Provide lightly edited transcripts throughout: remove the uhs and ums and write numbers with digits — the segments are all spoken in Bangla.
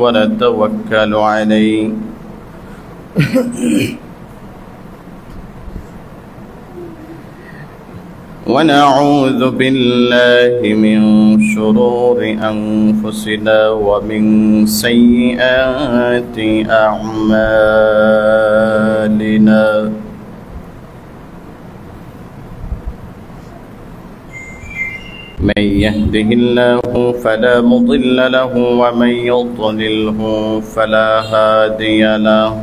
ونتوكل عليه ونعوذ بالله من شرور أنفسنا ومن سيئات أعمالنا من يهده الله فلا مضل له ومن يضلله فلا هادي له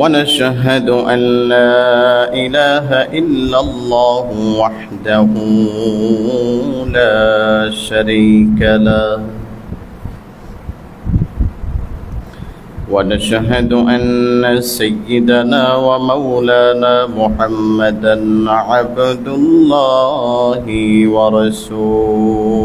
ونشهد أن لا إله إلا الله وحده لا شريك له ونشهد أن سيدنا ومولانا محمدا عبد الله ورسوله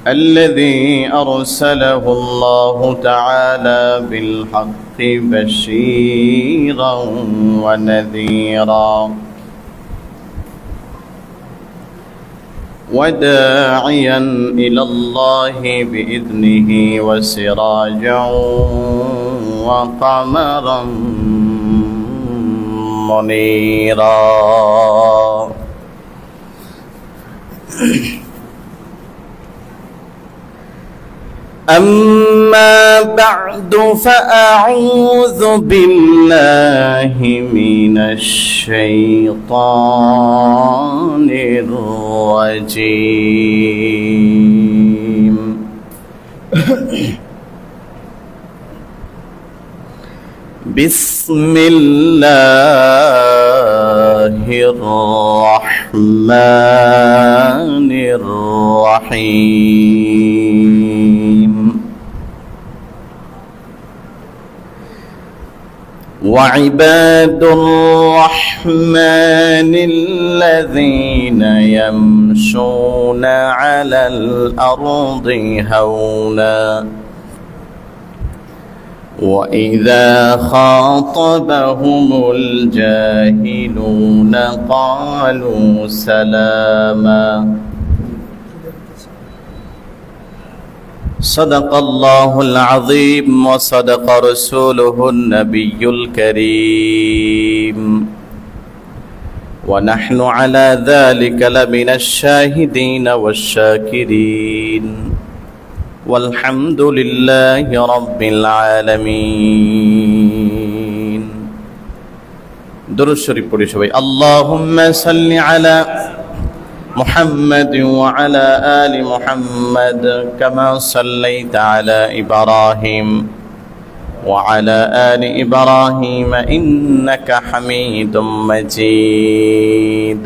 الذي أرسله الله تعالى بالحق بشيرا ونذيرا وداعيا إلى الله بإذنه وسراجا وقمرا منيرا أما بعد فأعوذ بالله من الشيطان الرجيم بسم الله الرحمن الرحيم وعباد الرحمن الذين يمشون على الأرض هونا وإذا خاطبهم الجاهلون قالوا سلاما صدق الله العظيم وصدق رسوله النبي الكريم ونحن على ذلك لمن الشاهدين والشاكرين والحمد لله رب العالمين درود شريف পড়ি সবাই اللهم صل على محمد وعلى آل محمد كما صليت على إبراهيم وعلى آل إبراهيم إنك حميد مجيد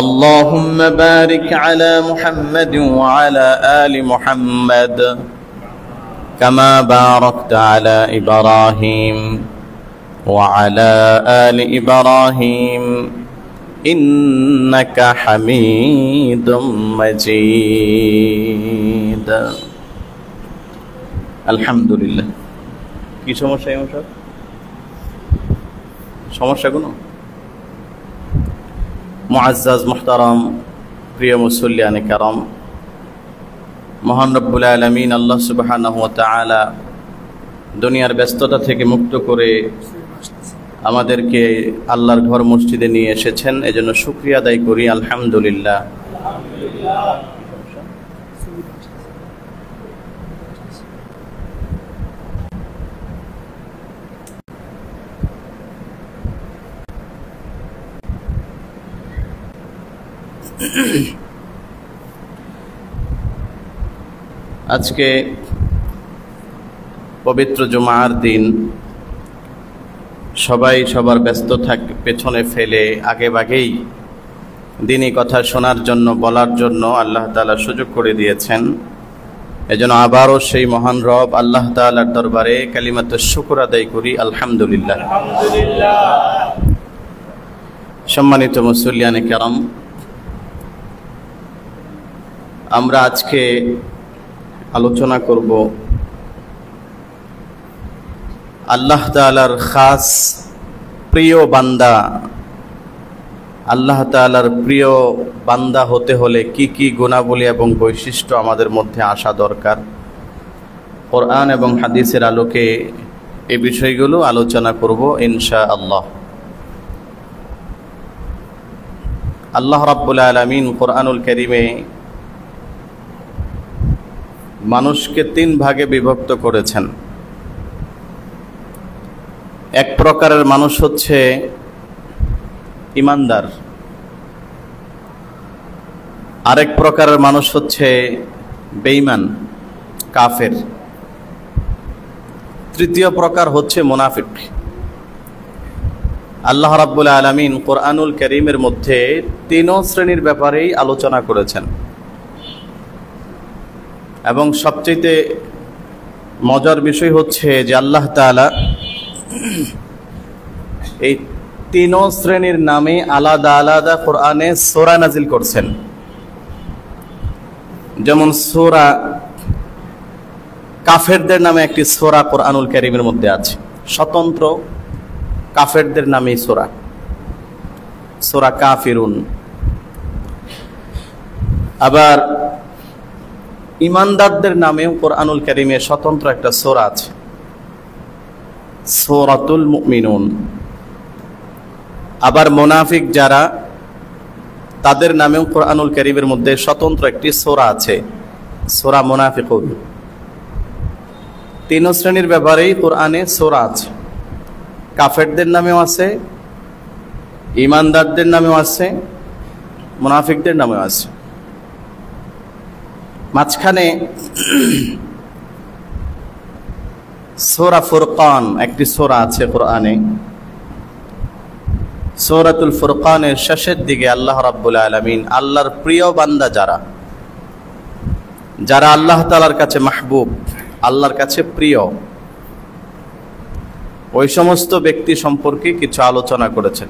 اللهم بارك على محمد وعلى آل محمد كما باركت على إبراهيم وعلى آل إبراهيم إنك حميد مجيد الحمد لله কি সমস্যা সমস্যা কোনো মুআজ্জাজ মুহতারাম প্রিয় মুসল্লিয়ানে কেরাম মহান রব্বুল আলামিন আল্লাহ সুবহানাহু ওয়া তাআলা দুনিয়ার ব্যস্ততা থেকে মুক্ত করে আমাদেরকে আল্লাহর ঘর মসজিদে নিয়ে এসেছেন এজন্য শুকরিয়া আদায় করি আলহামদুলিল্লাহ আজকে পবিত্র জুমার দিন সবাই সবার ব্যস্ত পেছনে ফেলে আগেভাগেই দিনী কথা শোনার জন্য বলার জন্য আল্লাহ তাআলা সুযোগ করে দিয়েছেন। এজন্য আবারও সেই মহান রব আল্লাহ তাআলার দরবারে কালিমাতুশ শুকর আদায় করি আলহামদুলিল্লাহ। সম্মানিত মুসল্লিয়ানে কেরাম, আমরা আজকে আলোচনা করব আল্লাহ তাআলার খাস প্রিয় বান্দা, আল্লাহ তাআলার প্রিয় বান্দা হতে হলে কি কি গুণাবলী এবং বৈশিষ্ট্য আমাদের মধ্যে আসা দরকার, কোরআন এবং হাদিসের আলোকে এই বিষয়গুলো আলোচনা করব ইনশাআল্লাহ। আল্লাহ রাব্বুল আলামিন কোরআনুল কারীমে মানুষকে 3 ভাগে বিভক্ত করেছেন। এক প্রকারের মানুষ হচ্ছে ইমানদার, আরেক প্রকারের মানুষ হচ্ছে বেঈমান কাফের, তৃতীয় প্রকার হচ্ছে মুনাফিক। আল্লাহ রাব্বুল আলামিন কোরআনুল কারীমের মধ্যে 3 শ্রেণীর ব্যাপারেই আলোচনা করেছেন এবং সবচেয়ে মজার বিষয় হচ্ছে যে আল্লাহ তাআলা এই 3 শ্রেণীর নামে আলাদা আলাদা কোরআনে সূরা নাজিল করছেন। যেমন সূরা কাফেরদের নামে একটি সূরা কোরআনুল কারীমের মধ্যে আছে, স্বতন্ত্র কাফেরদের নামে সূরা, সূরা কাফিরুন। আবার ইমানদারদের নামেও কোরআনুল কারীমে স্বতন্ত্র একটা সূরা আছে, সূরাতুল মুমিনুন। আবার মুনাফিক যারা, তাদের নামেও কোরআনুল কারীমের মধ্যে স্বতন্ত্র একটি সূরা আছে, সূরা মুনাফিকুন। 3 শ্রেণীর ব্যাপারেই কোরআনে সূরা আছে, কাফেরদের নামেও আছে, ইমানদারদের নামেও আছে, মুনাফিকদের নামেও আছে। মাঝখানে সূরা ফুরকান একটি সূরা আছে কোরআনে। সূরাতুল ফুরকানের শেষের দিকে আল্লাহ রাব্বুল আলামিন আল্লাহর প্রিয় বান্দা যারা আল্লাহ তাআলার কাছে মাহবুব, আল্লাহর কাছে প্রিয়, ওই সমস্ত ব্যক্তি সম্পর্কে কিছু আলোচনা করেছেন।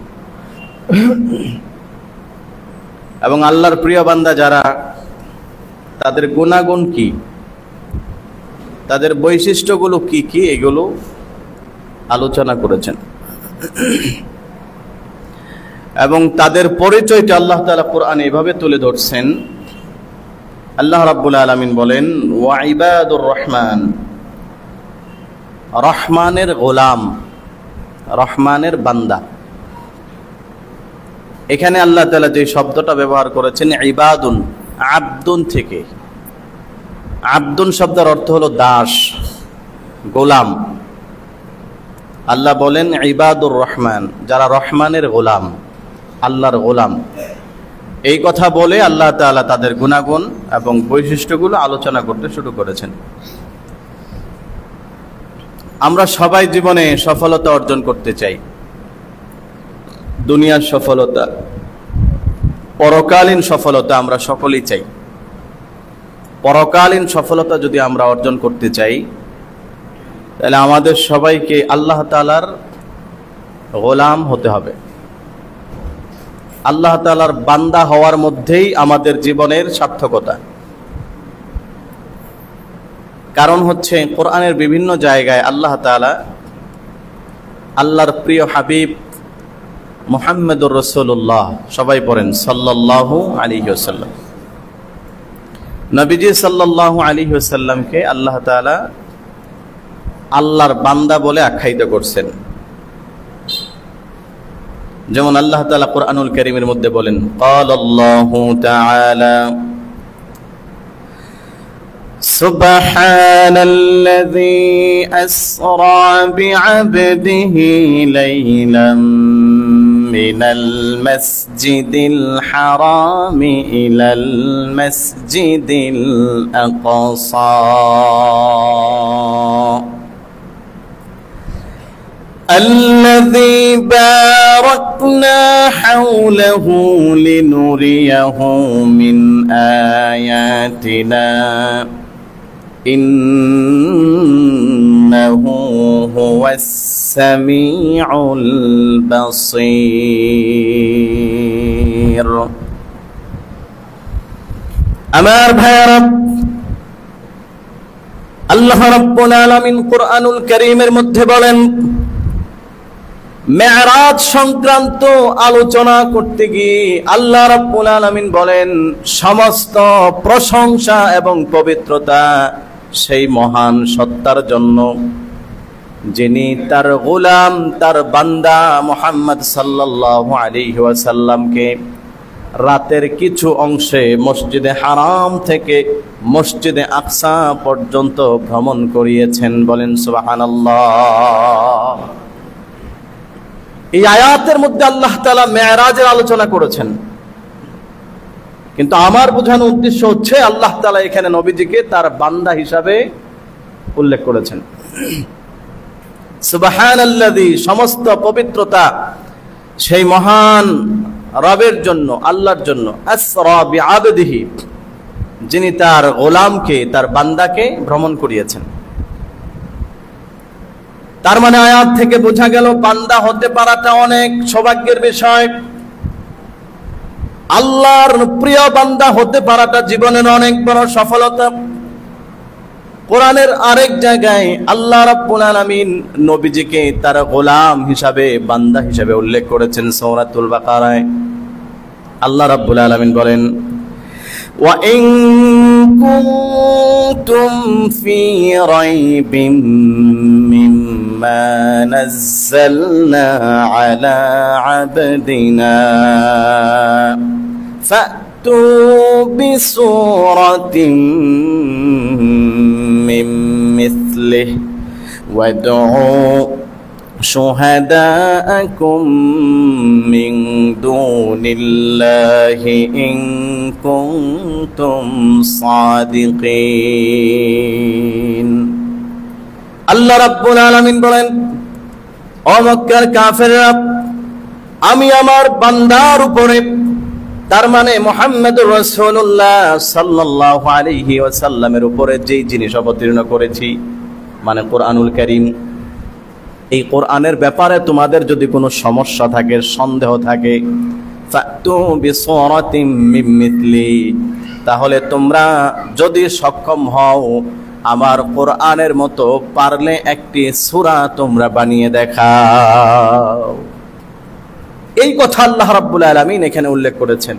এবং আল্লাহর প্রিয় বান্দা যারা, তাদের গুণাগুণ কি, তাদের বৈশিষ্ট্যগুলো কি কি, এগুলো আলোচনা করেছেন। এবং তাদের পরিচয়টা আল্লাহ তাআলা কোরআনে এভাবে তুলে ধরছেন। আল্লাহ রাব্বুল আলামিন বলেন, ওয়া ইবাদুর রহমান, রহমানের গোলাম, রহমানের বান্দা। এখানে আল্লাহ তাআলা যে শব্দটা ব্যবহার করেছেন ইবাদুন, আব্দুন থেকে। আব্দুন শব্দের অর্থ হলো দাস, গোলাম। আল্লাহ বলেন ইবাদুর রহমান, যারা রহমানের গোলাম, আল্লাহর গোলাম। এই কথা বলে আল্লাহ তাআলা তাদের গুণাগুণ এবং বৈশিষ্ট্যগুলো আলোচনা করতে শুরু করেছেন। আমরা সবাই জীবনে সফলতা অর্জন করতে চাই, দুনিয়ার সফলতা, পরকালীন সফলতা আমরা সকলেই চাই। পরকালীন সফলতা যদি আমরা অর্জন করতে চাই, তাহলে আমাদের সবাইকে আল্লাহ তাআলার গোলাম হতে হবে। আল্লাহ তাআলার বান্দা হওয়ার মধ্যেই আমাদের জীবনের সার্থকতা। কারণ হচ্ছে কোরআনের বিভিন্ন জায়গায় আল্লাহ তাআলা আল্লাহর প্রিয় হাবিব মুহাম্মদুর রাসূলুল্লাহ, সবাই পড়েন সাল্লাল্লাহু আলাইহি ওয়াসাল্লাম, নবীজি সাল্লাল্লাহু আলাইহি ওয়াসাল্লামকে আল্লাহ তাআলা আল্লাহর বান্দা বলে আখ্যায়িত করছেন। যেমন আল্লাহ তাআলা কোরআনুল কারীমের মধ্যে বলেন, ক্বালাল্লাহু তাআলা সুবহানাল্লাযী আসরা বি'আবদিহি লাইলাম মিনাল মাসজিদিল হারামি ইলাল মাসজিদিল আকসা الذي باركنا حوله لنريه من آياتنا إنه هو السميع البصير। আমার ভাইরা, আল্লাহ রাব্বুল আলামিন কুরআনুল কারীমের মধ্যে বলেন, মেরাজ সংক্রান্ত আলোচনা করতে গিয়ে আল্লাহ রাব্বুল আলামিন বলেন, সমস্ত প্রশংসা এবং পবিত্রতা সেই মহান সত্তার জন্য যিনি তার গোলাম, তার বান্দা মুহাম্মদ সাল্লাল্লাহু আলাইহি ওয়াসাল্লামকে রাতের কিছু অংশে মসজিদে হারাম থেকে মসজিদে আকসা পর্যন্ত ভ্রমণ করিয়েছেন। বলেন সুবহানাল্লাহ। এই আয়াতের মধ্যে আল্লাহ তাআলা মেরাজের আলোচনা করেছেন, কিন্তু আমার বোঝানোর উদ্দেশ্য হচ্ছে আল্লাহ তাআলা এখানে নবীজিকে তার বান্দা হিসাবে উল্লেখ করেছেন। সুবহানাল্লাযী, সমস্ত পবিত্রতা সেই মহান রবের জন্য, আল্লাহর জন্য। আসরা বিআবদিহি, যিনি তার গোলামকে, তার বান্দাকে ভ্রমণ করিয়েছেন। তার মানে আয়াত থেকে বোঝা গেল বান্দা হতে পারাটা অনেক সৌভাগ্যের বিষয়। আল্লাহর প্রিয় বান্দা হতে পারাটা জীবনের অনেক বড় সফলতা। কোরআনের আরেক জায়গায় আল্লাহ রাব্বুল আলামিন নবীজিকে তার গোলাম হিসাবে, বান্দা হিসাবে উল্লেখ করেছেন। সূরাতুল বাকারায় আল্লাহ রাব্বুল আলামিন বলেন, ওয়া ইন কুনতুম ফি রাইবিম মিম্মা নাযালনা আলা আবদিনা ফাতু বিসূরাতিন মিন মিসলিহি ওয়াদউ شهداءكم من دون الله إن كنتم صادقين। আল্লাহ রাব্বুল আলামিন বলেন, ও মক্কার কাফেররা, আমি আমার বান্দার উপরে, তার মানে মুহাম্মদুর রাসূলুল্লাহ সাল্লাল্লাহু আলাইহি ওয়াসাল্লামের উপরে যেই জিনিস অবতীর্ণ করেছি, মানে কোরআনুল কারীম, এই কোরআনের ব্যাপারে তোমাদের যদি কোনো সমস্যা থাকে, সন্দেহ থাকে, ফাতু বিসূরাতিম মিন মিসলি, তাহলে তোমরা যদি সক্ষম হও আমার কোরআনের মতো পারলে একটি সূরা তোমরা বানিয়ে দেখাও। এই কথা আল্লাহ রাব্বুল আলামিন এখানে উল্লেখ করেছেন।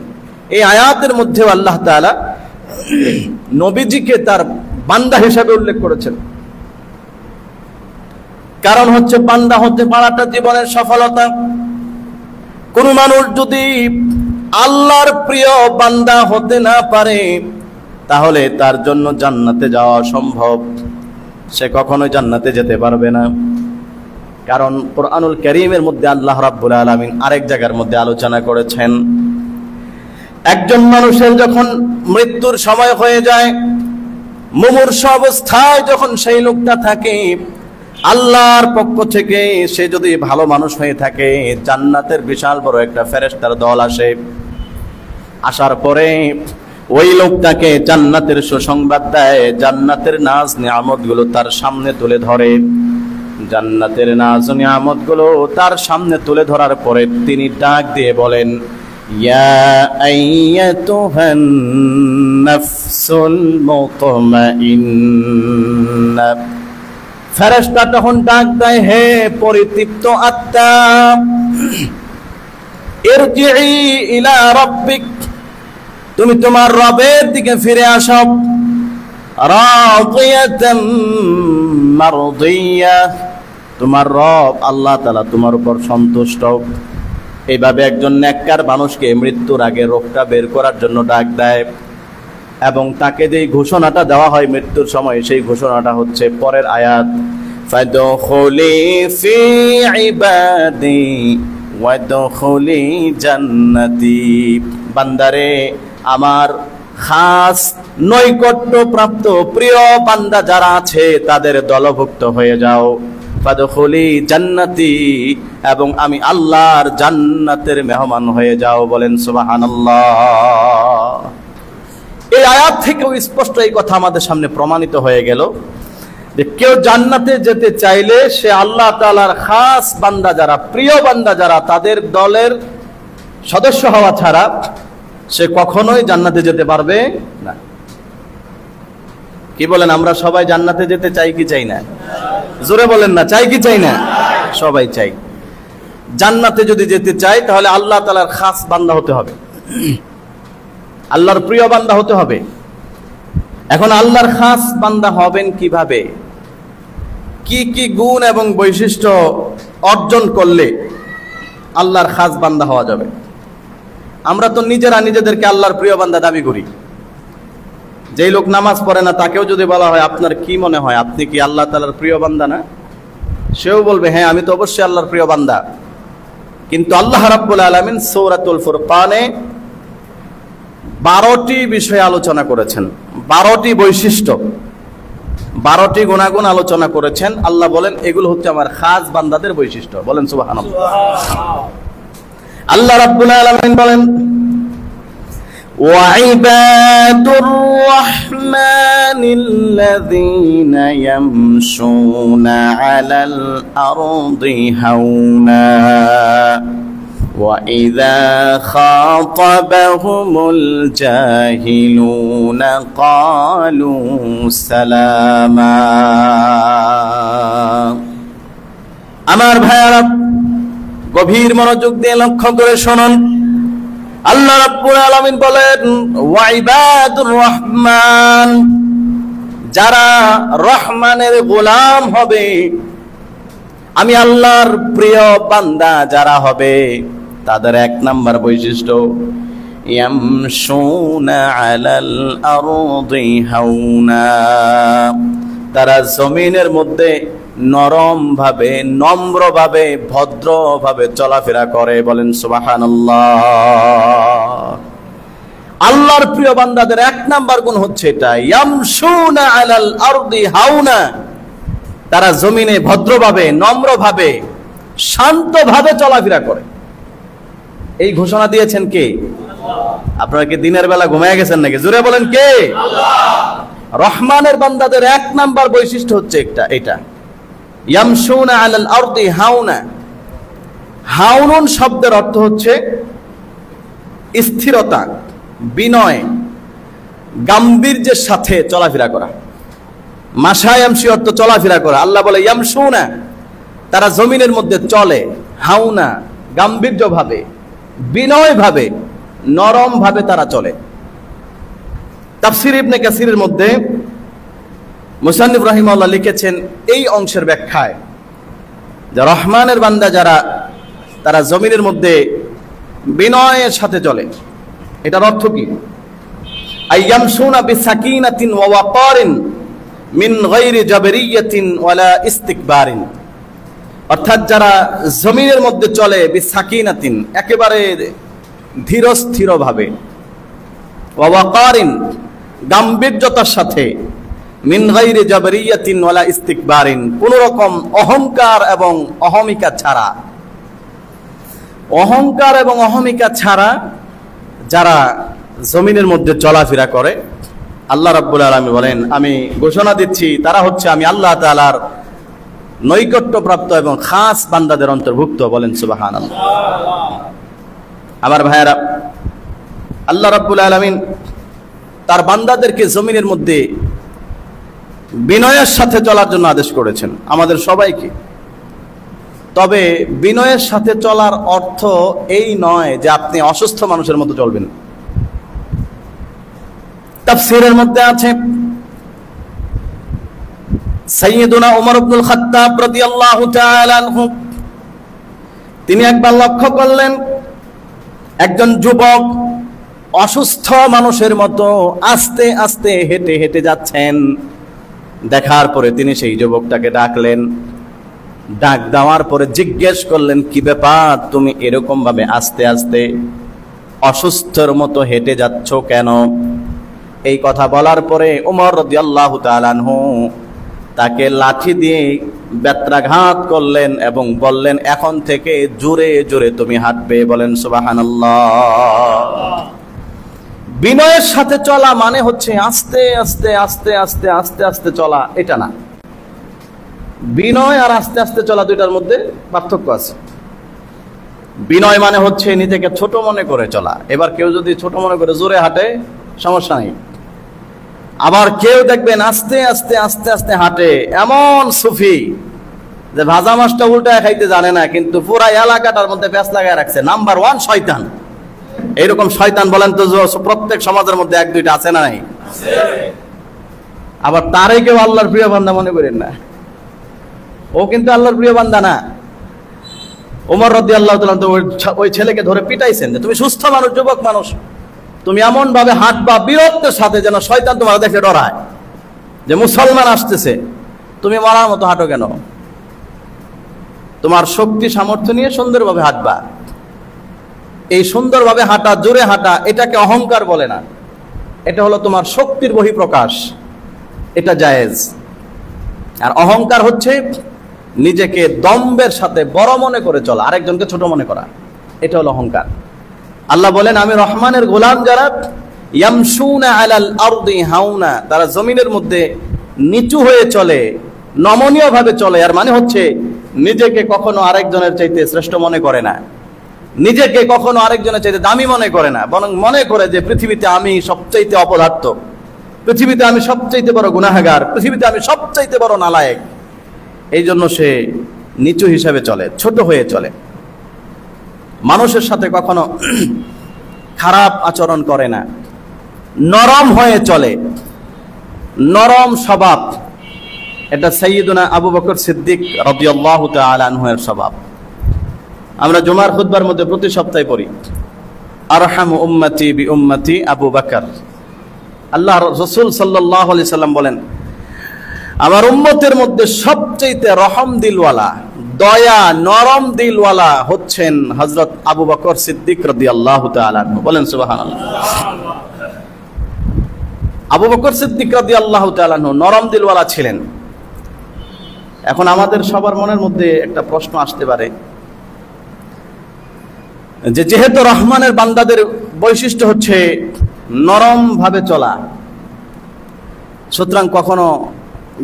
এই আয়াতের মধ্যে আল্লাহ তাআলা নবীজিকে তার বান্দা হিসেবে উল্লেখ করেছেন। কারণ হচ্ছে বান্দা হতে পারাটা জীবনের সফলতা। কোন মানুষ যদি আল্লাহর প্রিয় বান্দা হতে না পারে, তাহলে তার জন্য জান্নাতে যাওয়া অসম্ভব, সে কখনোই জান্নাতে যেতে পারবে না। কারণ কোরআনুল কারীমের মধ্যে আল্লাহ রাব্বুল আলামিন আরেক জায়গার মধ্যে আলোচনা করেছেন, একজন মানুষের যখন মৃত্যুর সময় হয়ে যায়, মুমূর্ষ অবস্থায় যখন সেই লোকটা থাকে, আল্লাহর পক্ষ থেকে সে যদি ভালো মানুষ হয়ে থাকে, জান্নাতের বিশাল বড় একটা ফেরেশতার দল আসে। আসার পরে ওই লোকটাকে জান্নাতের সুসংবাদ দেয়, জান্নাতের নাজ নিয়ামত গুলো তার সামনে তুলে ধরে। জান্নাতের নাজ নিয়ামত গুলো তার সামনে তুলে ধরার পরে তিনি ডাক দিয়ে বলেন, ইয়া আইয়াতুহান নাফসুল মুতমাইন্না। ফেরেশতা তখন ডাক দেয়, হে পরিতৃপ্ত আত্মা, ইরজিই ইলা রাব্বিক, তুমি তোমার রবের দিকে ফিরে আসো। রাদিয়াতাম মারদিয়া, তোমার রব আল্লাহ তাআলা তোমার উপর সন্তুষ্ট। এইভাবে একজন নেককার মানুষকে মৃত্যুর আগে রোগটা বের করার জন্য ডাক দেয়, এবং তাকে যেই ঘোষণাটা দেওয়া হয় মৃত্যুর সময়, সেই ঘোষণাটা হচ্ছে পরের আয়াত, ফাদখুলি ফি ইবাদি ওয়াদখুলি জান্নাতি। বান্দারে, আমার খাস নৈকট্য প্রাপ্ত প্রিয় বান্দা যারা আছে তাদের দলভুক্ত হয়ে যাও। ফাদখুলি জান্নাতি, এবং আমি আল্লাহর জান্নাতের মেহমান হয়ে যাও। বলেন সুবহানাল্লাহ। এই আয়াত থেকেও স্পষ্ট এই কথা আমাদের সামনে প্রমাণিত হয়ে গেল যে কেউ জান্নাতে যেতে চাইলে সে আল্লাহ তাআলার খাস বান্দা যারা, প্রিয় বান্দা যারা, তাদের দলের সদস্য হওয়া ছাড়া সে কখনোই জান্নাতে যেতে পারবে না। কি বলেন, আমরা সবাই জান্নাতে যেতে চাই কি চাই না? জোরে বলেন না, চাই কি চাই না? সবাই চাই। জান্নাতে যদি যেতে চাই তাহলে আল্লাহ তাআলার খাস বান্দা হতে হবে, আল্লাহর প্রিয় বান্দা হতে হবে। এখন আল্লাহর খাস বান্দা হবেন কিভাবে? কি কি গুণ এবং বৈশিষ্ট্য অর্জন করলে আল্লাহর খাস বান্দা হওয়া যাবে? আমরা তো নিজেরা নিজেদেরকে আল্লাহর প্রিয় বান্দা দাবি করি। যেই লোক নামাজ পড়ে না তাকেও যদি বলা হয় আপনার কি মনে হয়, আপনি কি আল্লাহ তাআলার প্রিয় বান্দা না? সেও বলবে হ্যাঁ, আমি তো অবশ্যই আল্লাহর প্রিয় বান্দা। কিন্তু আল্লাহ রাব্বুল আলামিন সূরাতুল ফুরকানে 12টি বিষয় আলোচনা করেছেন, 12টি বৈশিষ্ট্য, 12টি গুণাগুণ আলোচনা করেছেন। আল্লাহ বলেন এগুলো হচ্ছে আমার খাস বান্দাদের বৈশিষ্ট্য। বলেন সুবহানাল্লাহ। আল্লাহ রাব্বুল আলামিন বলেন ওয়াইবাদুর রাহমানিল্লাযীনা ইয়ামশুনা আলাল আরদি হাওনা وَإِذَا خَاطَبَهُمُ الْجَاهِلُونَ قَالُوا سَلَامًا। আমার ভাইরা গভীর মনোযোগ দিয়ে লক্ষ্য করে শুনুন। আল্লাহ রাব্বুল আলামিন বলেন ওয়াইবাদুর রহমান, যারা রহমানের গোলাম হবে, আমি আল্লাহর প্রিয় বান্দা যারা হবে, তাদের 1 নাম্বার বৈশিষ্ট্য ইয়ামশুনা আলাল আরদি হাওনা, তারা জমিনের মধ্যে নরম ভাবে, নম্র ভাবে, ভদ্র ভাবে চলাফেরা করে। বলেন সুবহানাল্লাহ। আল্লাহর প্রিয় বান্দাদের 1 নাম্বার গুণ হচ্ছে এটা, ইয়ামশুনা আলাল আরদি হাওনা, তারা জমিনে ভদ্রভাবে, নম্রভাবে, শান্তভাবে চলাফেরা করে। এই ঘোষণা দিয়েছেন কে? আপনারা কি দিনের বেলা ঘুমিয়ে গেছেন নাকি? জোরে বলেন কে? রহমানের বান্দাদের 1 নাম্বার বৈশিষ্ট্য হচ্ছে এটা। ইয়ামশুনা আলাল আরদি হাওনা। হাউনুন শব্দের অর্থ হচ্ছে স্থিরতা, বিনয়, গাম্ভীর্যের সাথে চলাফেরা করা। মাশায়ামশি অর্থ চলাফেরা করা। আল্লাহ বলে ইয়ামশুনা, তারা জমিনের মধ্যে চলে, হাওনা গাম্ভীর্য ভাবে, বিনয় ভাবে, নরম ভাবে তারা চলে। তাফসীর ইবনে কাসিরের মধ্যে মুসান্নিফ রাহিমাহুল্লাহ লিখেছেন এই অংশের ব্যাখ্যায় যে রহমানের বান্দা যারা, তারা জমিনের মধ্যে বিনয়ের সাথে চলে। এটার অর্থ কি? আইয়ামশুনা বিসাকিনাতিন ওয়া ওয়াকারিন মিন গায়রি জাবরিয়াতিন ওয়ালা ইস্তিকবারিন, অর্থাৎ যারা জমিনের মধ্যে চলে বিসাকিনাতিন, একেবারে ধীরস্থির ভাবে, ওয়া ওয়াকারিন গাম্ভীর্যতার সাথে, মিন গায়রি জাবরিয়াতিন ওয়ালা ইস্তিকবারিন, কোন রকম অহংকার এবং অহমিকা ছাড়া, অহংকার এবং অহমিকা ছাড়া যারা জমিনের মধ্যে চলাফেরা করে, আল্লাহ রাব্বুল আলামিন বলেন আমি ঘোষণা দিচ্ছি তারা হচ্ছে আমি আল্লাহ তাআলার নৈকট্যপ্রাপ্ত এবং খাস বান্দাদের অন্তর্ভুক্ত। বলেন সুবহানাল্লাহ। আমার ভাইয়েরা, আল্লাহ রাব্বুল আলামিন তার বান্দাদেরকে জমিনের মধ্যে বিনয়ের সাথে চলার জন্য আদেশ করেছেন, আমাদের সবাইকে। তবে বিনয়ের সাথে চলার অর্থ এই নয় যে আপনি অসুস্থ মানুষের মতো চলবেন। তাফসীরের মধ্যে আছে সাইয়্যিদুনা ওমর ইবনুল খাত্তাব রাদিয়াল্লাহু তাআলা আনহু, তিনি একবার লক্ষ্য করলেন একজন যুবক অসুস্থ মানুষের মতো আস্তে আস্তে হেঁটে হেঁটে যাচ্ছেন। দেখার পরে তিনি সেই যুবকটাকে ডাকলেন। ডাক দেওয়ার পরে জিজ্ঞেস করলেন কি ব্যাপার, তুমি এরকম ভাবে আস্তে আস্তে অসুস্থর মতো হেঁটে যাচ্ছ কেন? এই কথা বলার পরে ওমর রাদিয়াল্লাহু তাআলা আনহু তাকে লাঠি দিয়ে বেত্রাঘাত করলেন এবং বললেন এখন থেকে জোরে জোরে তুমি হাঁটবে। বলেন সুবহানাল্লাহ। বিনয়ের সাথে চলা মানে হচ্ছে আস্তে আস্তে আস্তে আস্তে আস্তে আস্তে চলা, এটা না। বিনয় আর আস্তে আস্তে চলা দুইটার মধ্যে পার্থক্য আছে। বিনয় মানে হচ্ছে নিজেকে ছোট মনে করে চলা। এবার কেউ যদি ছোট মনে করে জোরে হাঁটে সমস্যা নেই, আবার কেউ দেখবেন আস্তে আস্তে আস্তে আস্তে হাঁটে, এমন সুফি যে ভাজা মাছটা উল্টায় খাইতে জানে না, কিন্তু পুরা এলাকাটার মধ্যে প্যাঁচ লাগায় রাখছে। নাম্বার 1 শয়তান। এইরকম শয়তান বলেন তো প্রত্যেক সমাজের মধ্যে 1-2টা আছে না নাই? আবার তারে কেউ আল্লাহর প্রিয় বান্দা মনে করেন না, ও কিন্তু আল্লাহর প্রিয় বান্দা না। ওমর রাদিয়াল্লাহু তাআলা তো ওই ছেলেকে ধরে পিটাইছেন যে তুমি সুস্থ মানুষ, যুবক মানুষ, তুমি এমন ভাবে হাঁটবা বীরত্বের সাথে যেন শয়তান তোমার দেখে ডরায় যে মুসলমান আসতেছে। তুমি মারার মতো হাঁটো কেন? তোমার শক্তি সামর্থ্য নিয়ে সুন্দরভাবে হাঁটবা। এই সুন্দরভাবে হাঁটা, জোরে হাঁটা, এটাকে অহংকার বলে না, এটা হলো তোমার শক্তির বহিঃপ্রকাশ, এটা জায়েজ। আর অহংকার হচ্ছে নিজেকে দম্ভের সাথে বড় মনে করে চলা, আরেকজনকে ছোট মনে করা, এটা হলো অহংকার। আল্লাহ বলেন, আমি রহমানের গোলাম যারা ইয়ামশুনা আলাল আরদি হাউনা, তারা জমিনের মধ্যে নিচু হয়ে চলে, নমনীয় ভাবে চলে। আর মানে হচ্ছে নিজেকে কখনো আরেকজনের চাইতে শ্রেষ্ঠ মনে করে না, নিজেকে কখনো আরেকজনের চাইতে দামি মনে করে না, বরং মনে করে যে পৃথিবীতে আমি সবচাইতে অপদার্থ, পৃথিবীতে আমি সবচাইতে বড় গুনাহগার, পৃথিবীতে আমি সবচাইতে বড় নালায়েক। এই জন্য সে নিচু হিসাবে চলে, ছোট হয়ে চলে, মানুষের সাথে কখনো খারাপ আচরণ করে না, নরম হয়ে চলে, নরম স্বভাব। এটা সাইয়্যিদুনা আবু বকর সিদ্দিক রাদিয়াল্লাহু তাআলা আনহু এর স্বভাব। আমরা জুমার খুতবার মধ্যে প্রতি সপ্তাহে পড়ি, আরহামু উম্মতি বি উম্মতি আবু বকর। আল্লাহর রাসূল সাল্লাল্লাহু আলাইহি সাল্লাম বলেন, আমার উম্মতের মধ্যে সবচেয়ে রহম দিলওয়ালা, দয়া নরম দিলওয়ালা হচ্ছেন হযরত আবু বকর সিদ্দিক রাদিয়াল্লাহু তাআলা আনহু। বলেন সুবহানাল্লাহ। আবু বকর সিদ্দিক রাদিয়াল্লাহু তাআলা আনহু নরম দিলওয়ালা ছিলেন। এখন আমাদের সবার মনের মধ্যে একটা প্রশ্ন আসতে পারে যে যেহেতু রহমানের বান্দাদের বৈশিষ্ট্য হচ্ছে নরম ভাবে চলা, সুতরাং কখনো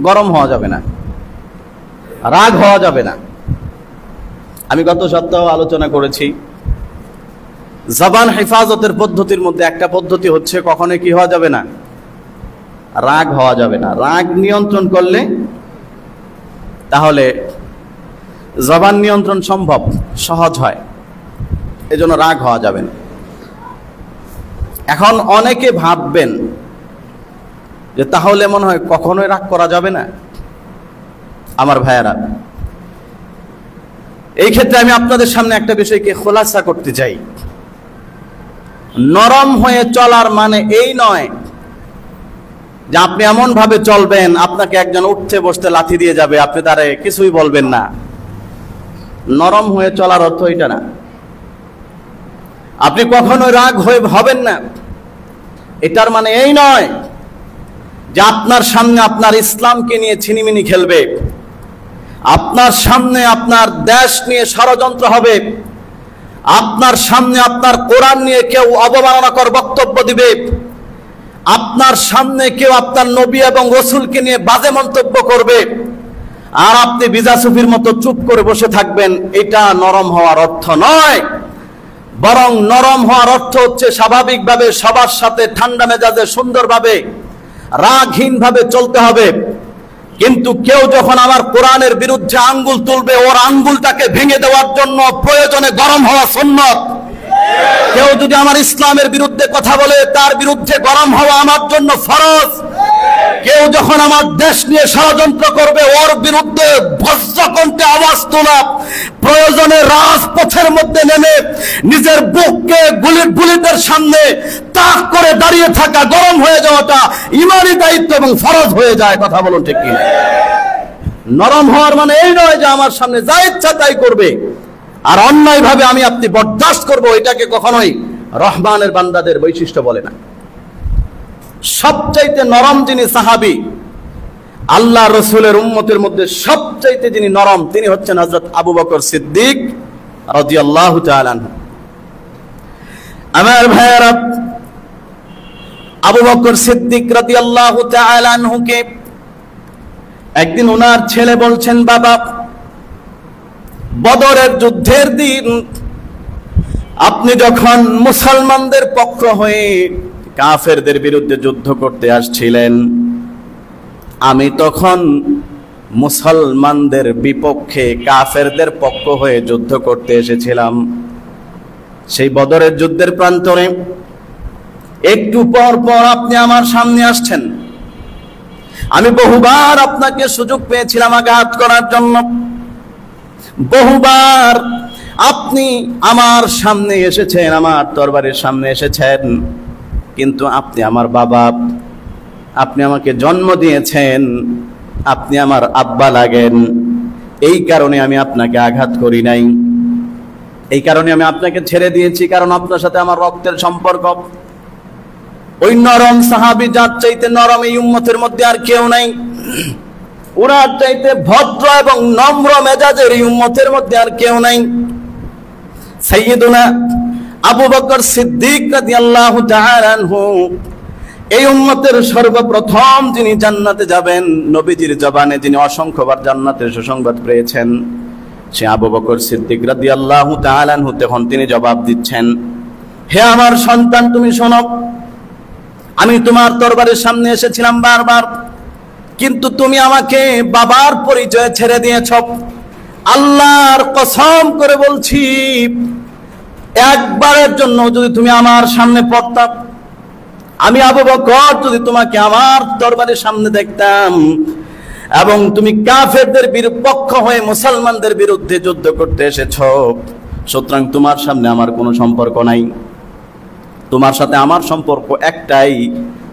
গরম হওয়া যাবে না, রাগ হওয়া যাবে না। আমি গত সপ্তাহে আলোচনা করেছি, জবান হেফাজতের পদ্ধতির মধ্যে একটা পদ্ধতি হচ্ছে কখনো কি হওয়া যাবে না, রাগ হওয়া যাবে না। রাগ নিয়ন্ত্রণ করলে তাহলে জবান নিয়ন্ত্রণ সম্ভব, সহজ হয়, এজন্য রাগ হওয়া যাবে না। এখন অনেকে ভাববেন যে তাহলে মনে হয় কখনোই রাগ করা যাবে না। আমার ভাইয়েরা, এই ক্ষেত্রে আমি আপনাদের সামনে একটা বিষয়কে খোলাসা করতে চাই। নরম হয়ে চলার মানে এই নয় যে আপনি এমন ভাবে চলবেন আপনাকে একজন উঠতে বসতে লাথি দিয়ে যাবে, আপনি তারে কিছুই বলবেন না। নরম হয়ে চলার অর্থ এটা না। আপনি কখনো রাগ হয়ে হবেন না, এটার মানে এই নয় যে আপনার সামনে আপনার ইসলামকে নিয়ে ছিনিমিনি খেলবে, আপনার সামনে আপনার দেশ নিয়ে ষড়যন্ত্র হবে, আপনার সামনে আপনার কোরআন নিয়ে কেউ অবমাননাকর বক্তব্য দিবে, আপনার সামনে কেউ আপনার নবী এবং রাসূলকে নিয়ে বাজে মন্তব্য করবে, আর আপনি বিজা সুফির মতো চুপ করে বসে থাকবেন। এটা নরম হওয়ার অর্থ নয়, বরং নরম হওয়ার অর্থ হচ্ছে স্বাভাবিকভাবে সবার সাথে ঠান্ডা মেজাজে সুন্দরভাবে রাগহীনভাবে চলতে হবে। কিন্তু কেউ যখন আমার কোরআনের বিরুদ্ধে আঙ্গুল তুলবে, ওর আঙ্গুলটাকে ভেঙে দেওয়ার জন্য প্রয়োজনে গরম হওয়া সুন্নাত। কেউ যদি আমার ইসলামের বিরুদ্ধে কথা বলে, তার বিরুদ্ধে গরম হওয়া আমার জন্য ফরজ। কেউ যখন আমার দেশ নিয়ে ষড়যন্ত্র করবে, ওর বিরুদ্ধে বজ্রকণ্ঠে আওয়াজ তোলা, প্রয়োজনে রাজপথের মধ্যে নেমে নিজের বুককে গুলিদের সামনে তাক করে দাঁড়িয়ে থাকা, গরম হয়ে যাওয়াটা ইমানি দায়িত্ব এবং ফরজ হয়ে যায়। কথা বলুন ঠিক কি? নরম হওয়ার মানে এই নয় যে আমার সামনে যা ইচ্ছা তাই করবে আর অন্যায় ভাবে আমি আপনি বরদাস্ত করব। এটাকে কখনোই রহমানের বান্দাদের বৈশিষ্ট্য বলে না। সবচাইতে নরম যিনি সাহাবী, আল্লাহ রসুলের উম্মতের মধ্যে সবচাইতে যিনি নরম, তিনি হচ্ছেন হযরত আবু বকর সিদ্দিক রাদিয়াল্লাহু তাআলা আনহু। আমার ভাইয়েরা, আবু বকর সিদ্দিক রাদিয়াল্লাহু তাআলা আনহুকে একদিন ওনার ছেলে বলছেন, বাবা, বদরের যুদ্ধের দিন আপনি যখন মুসলমানদের পক্ষ হয়ে কাফেরদের বিরুদ্ধে যুদ্ধ করতে আসছিলেন, আমি তখন মুসলমানদের বিপক্ষে কাফেরদের পক্ষ হয়ে যুদ্ধ করতে এসেছিলাম। সেই বদরের যুদ্ধের প্রান্তরে একটু পর পর আপনি আমার সামনে আসছেন। আমি বহুবার আপনাকে সুযোগ পেয়েছিলাম আঘাত করার জন্য, বহুবার আপনি আমার সামনে এসেছেন, আমার তরবারির সামনে এসেছেন, কিন্তু আপনি আমার বাবা, আপনি আমাকে জন্ম দিয়েছেন, আপনি আমার আব্বা লাগেন। এই কারণে আমি আপনাকে আঘাত করি নাই, এই কারণে আমি আপনাকে ছেড়ে দিয়েছি, কারণ আপনার সাথে আমার রক্তের সম্পর্ক। ওই নরম সাহাবী, যার চাইতে নরম এই উম্মতের মধ্যে আর কেউ নাই, ওনার চাইতে ভদ্র এবং নম্র মেজাজের এই উম্মতের মধ্যে আর কেউ নাই। সাইয়্যিদুনা আবু বকর সিদ্দিক রাদিয়াল্লাহু তাআলা আনহু, এই উম্মতের সর্বপ্রথম যিনি জান্নাতে যাবেন, নবীজির জবানে যিনি অসংখ্যবার জান্নাতের সুসংবাদ পেয়েছেন, সে আবু বকর সিদ্দিক রাদিয়াল্লাহু তাআলা আনহু। তখন তিনি জবাব দিচ্ছেন, হে আমার সন্তান, তুমি শোনো, আমি তোমার দরবারের সামনে এসেছিলাম বারবার, কিন্তু তুমি আমাকে বাবার পরিচয় ছেড়ে দিয়েছ। আল্লাহর কসম করে বলছি, একবারের জন্য যদি তুমি আমার সামনে পড়তা, আমি আবু বকর যদি তোমাকে আমার দরবারের সামনে দেখতাম এবং তুমি কাফেরদের বিপক্ষ হয়ে মুসলমানদের বিরুদ্ধে যুদ্ধ করতে এসেছো, সুতরাং তোমার সামনে আমার কোনো সম্পর্ক নাই, তোমার সাথে আমার সম্পর্ক একটাই,